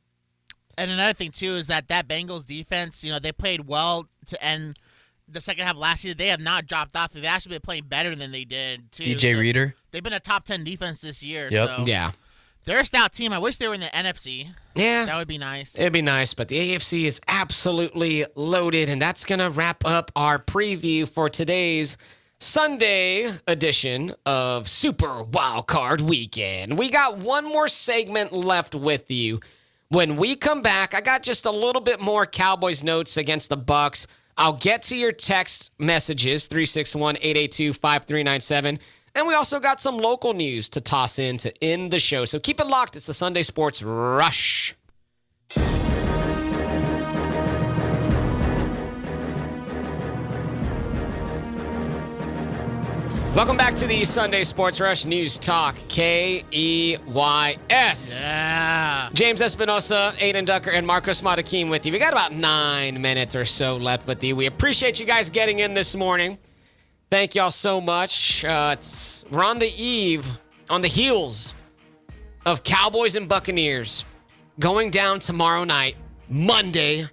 And another thing, too, is that Bengals defense, they played well to end the second half of last year. They have not dropped off. They've actually been playing better than they did, too. DJ Reader. They've been a top 10 defense this year. Yep. So Yeah. they're a stout team. I wish they were in the NFC. Yeah. That would be nice. It'd be nice, but the AFC is absolutely loaded, and that's going to wrap up our preview for today's Sunday edition of Super Wildcard Weekend. We got one more segment left with you. When we come back, I got just a little bit more Cowboys notes against the Bucs. I'll get to your text messages, 361-882-5397. And we also got some local news to toss in to end the show. So keep it locked. It's the Sunday Sports Rush. Welcome back to the Sunday Sports Rush News Talk, KEYS. Yeah. James Espinosa, Adin Ducker, and Marcos Matakim with you. We got about 9 minutes or so left with you. We appreciate you guys getting in this morning. Thank y'all so much. We're on the heels of Cowboys and Buccaneers going down tomorrow night, Monday,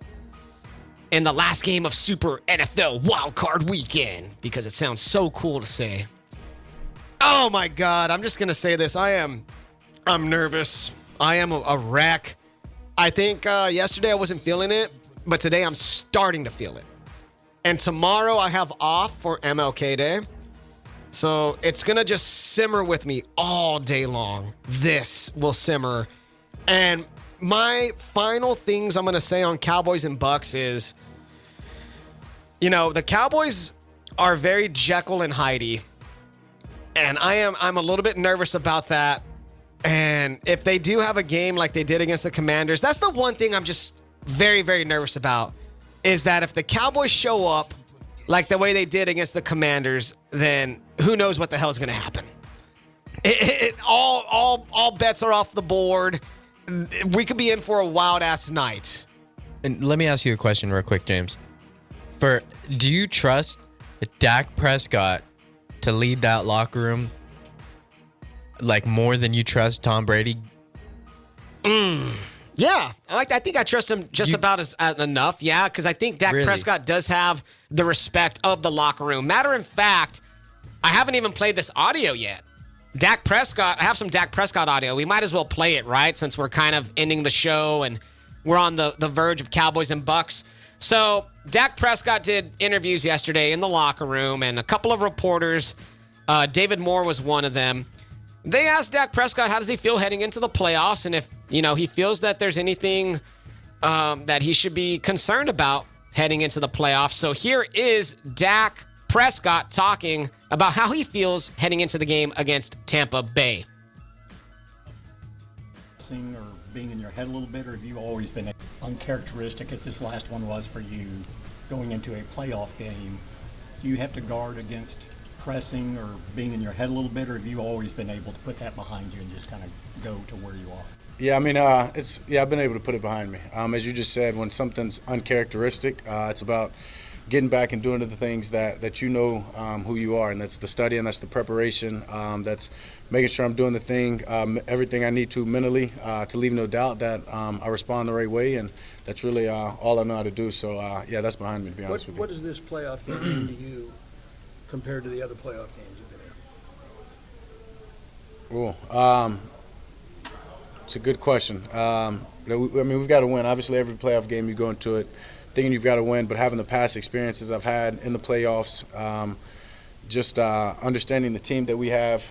in the last game of Super NFL Wildcard Weekend, because it sounds so cool to say. Oh my God, I'm just going to say this. I'm nervous. I am a wreck. I think yesterday I wasn't feeling it, but today I'm starting to feel it. And tomorrow I have off for MLK Day. So it's going to just simmer with me all day long. This will simmer. And my final things I'm going to say on Cowboys and Bucs is, the Cowboys are very Jekyll and Hyde. And I'm a little bit nervous about that. And if they do have a game like they did against the Commanders, that's the one thing I'm just very, very nervous about, is that if the Cowboys show up like the way they did against the Commanders, then who knows what the hell is going to happen. All bets are off the board. We could be in for a wild-ass night. And let me ask you a question real quick, James. Do you trust Dak Prescott to lead that locker room like more than you trust Tom Brady? Yeah, I think I trust him just about as enough. Yeah, because I think Dak Prescott does have the respect of the locker room. Matter of fact, I haven't even played this audio yet. Dak Prescott, I have some Dak Prescott audio. We might as well play it, right? Since we're kind of ending the show and we're on the verge of Cowboys and Bucs. So Dak Prescott did interviews yesterday in the locker room, and a couple of reporters, David Moore was one of them. They asked Dak Prescott, how does he feel heading into the playoffs? And if, he feels that there's anything that he should be concerned about heading into the playoffs. So here is Dak Prescott talking about how he feels heading into the game against Tampa Bay. Or being in your head a little bit, or have you always been uncharacteristic as this last one was for you going into a playoff game? Do you have to guard against pressing or being in your head a little bit, or have you always been able to put that behind you and just kind of go to where you are? Yeah, I mean, I've been able to put it behind me. As you just said, when something's uncharacteristic, it's about getting back and doing the things that who you are, and that's the studying, that's the preparation, that's making sure I'm doing the thing, everything I need to mentally to leave no doubt that I respond the right way, and that's really all I know how to do. So, that's behind me, to be honest with you. What does this playoff game mean to you compared to the other playoff games you've been in? Cool. It's a good question. We've got to win. Obviously, every playoff game you go into it thinking you've got to win, but having the past experiences I've had in the playoffs, just understanding the team that we have,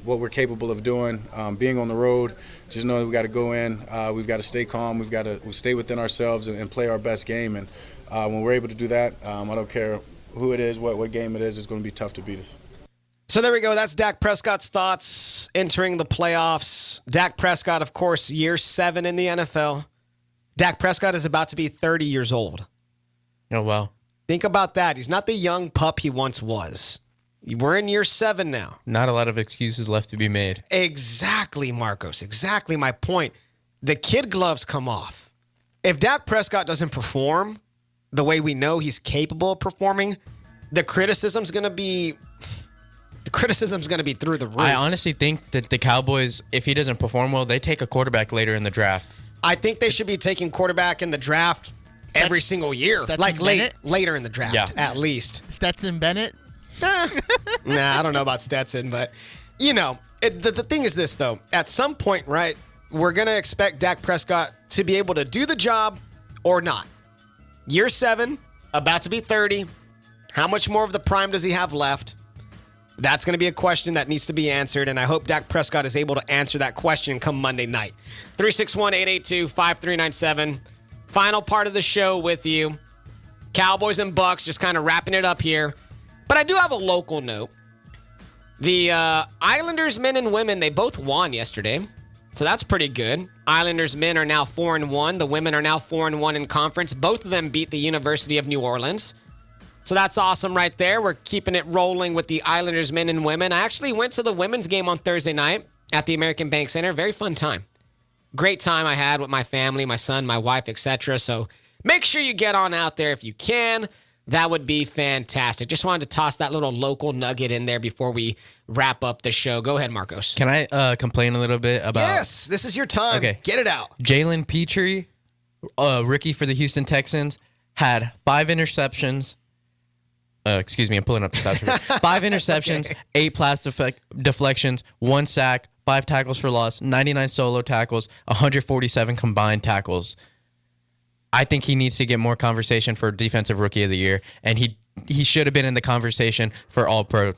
what we're capable of doing, being on the road, just knowing we've got to go in, we've got to stay calm, we've got to stay within ourselves and play our best game. And when we're able to do that, I don't care who it is, what game it is, it's going to be tough to beat us. So there we go. That's Dak Prescott's thoughts entering the playoffs. Dak Prescott, of course, year 7 in the NFL. Dak Prescott is about to be 30 years old. Oh, wow. Think about that. He's not the young pup he once was. We're in year 7 now. Not a lot of excuses left to be made. Exactly, Marcos. Exactly my point. The kid gloves come off. If Dak Prescott doesn't perform the way we know he's capable of performing, the criticism's going to be through the roof. I honestly think that the Cowboys, if he doesn't perform well, they take a quarterback later in the draft. I think they should be taking quarterback in the draft every single year. Later in the draft, at least. Stetson Bennett? Nah, I don't know about Stetson, but, the thing is this, though. At some point, right, we're going to expect Dak Prescott to be able to do the job or not. Year 7, about to be 30. How much more of the prime does he have left? That's going to be a question that needs to be answered, and I hope Dak Prescott is able to answer that question come Monday night. 361-882-5397. Final part of the show with you. Cowboys and Bucs, just kind of wrapping it up here. But I do have a local note. The Islanders men and women, they both won yesterday, so that's pretty good. Islanders men are now 4-1. The women are now 4-1 in conference. Both of them beat the University of New Orleans. So that's awesome right there. We're keeping it rolling with the Islanders men and women. I actually went to the women's game on Thursday night at the American Bank Center. Very fun time. Great time I had with my family, my son, my wife, etc. So make sure you get on out there if you can. That would be fantastic. Just wanted to toss that little local nugget in there before we wrap up the show. Go ahead, Marcos. Can I complain a little bit about... Yes, this is your time. Okay. Get it out. Jalen Petrie, rookie for the Houston Texans, had 5 interceptions. Excuse me, I'm pulling up the stats. 5 interceptions, okay. 8 pass deflections, 1 sack, 5 tackles for loss, 99 solo tackles, 147 combined tackles. I think he needs to get more conversation for Defensive Rookie of the Year, and he should have been in the conversation for an All-Pro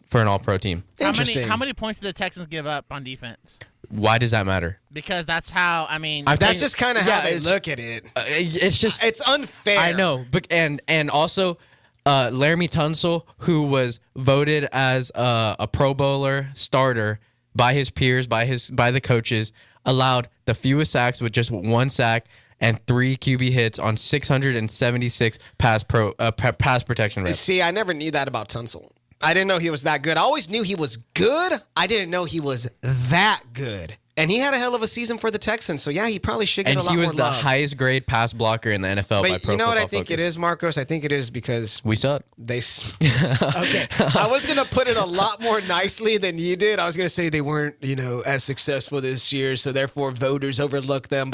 team. Interesting. How many points did the Texans give up on defense? Why does that matter? Because that's how, that's just kind of how they look at it. It's unfair. I know, but and also... Laramie Tunsil, who was voted as a Pro Bowler starter by his peers, by the coaches, allowed the fewest sacks with just 1 sack and 3 QB hits on 676 pass protection reps. See, I never knew that about Tunsil. I didn't know he was that good. I always knew he was good. I didn't know he was that good. And he had a hell of a season for the Texans, so yeah, he probably should get a lot more love. And he was the highest grade pass blocker in the NFL by Pro Football Focus. You know what I think it is, Marcos? I think it is because... we suck. Okay. I was going to put it a lot more nicely than you did. I was going to say they weren't, as successful this year, so therefore voters overlooked them.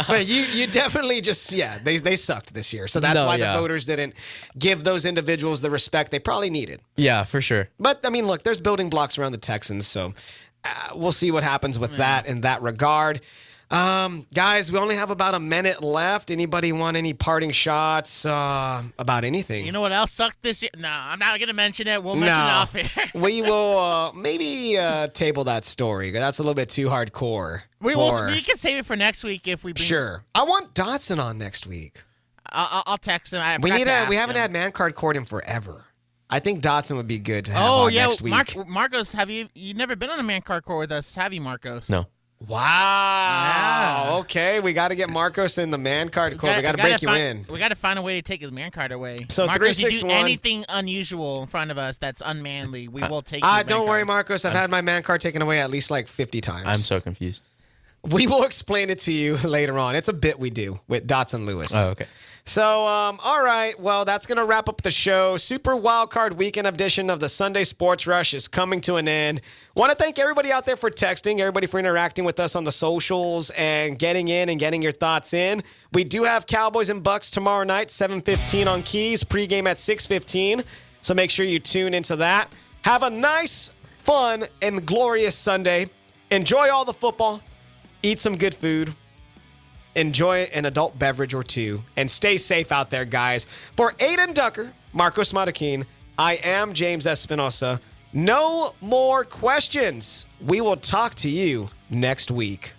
But you definitely just, they sucked this year. So that's why the voters didn't give those individuals the respect they probably needed. Yeah, for sure. But, look, there's building blocks around the Texans, so... we'll see what happens with that in that regard. Guys, we only have about a minute left. Anybody want any parting shots about anything? You know what else sucked this year? No, I'm not going to mention it. We'll mention it off here. We will maybe table that story. That's a little bit too hardcore. We can save it for next week if we bring... Sure. I want Dotson on next week. I'll text him. We haven't had man card court in forever. I think Dotson would be good to have on next week. Marcos, you've never been on a man card court with us, have you, Marcos? No. Wow. Yeah. Okay, we got to get Marcos in the man card court. We got to break you in. We got to find a way to take his man card away. So Marcos, 361. If you do anything unusual in front of us that's unmanly, we will take your don't worry, Marcos. I've had my man card taken away at least like 50 times. I'm so confused. We will explain it to you later on. It's a bit we do with Dotson Lewis. Oh, okay. So, all right. Well, that's going to wrap up the show. Super Wildcard Weekend edition of the Sunday Sports Rush is coming to an end. Want to thank everybody out there for texting, everybody for interacting with us on the socials and getting in and getting your thoughts in. We do have Cowboys and Bucs tomorrow night, 7:15 on Keys, pregame at 6:15. So make sure you tune into that. Have a nice, fun, and glorious Sunday. Enjoy all the football. Eat some good food. Enjoy an adult beverage or two, and stay safe out there, guys. For Aiden Ducker, Marcos Matakin, I am James Espinosa. No more questions. We will talk to you next week.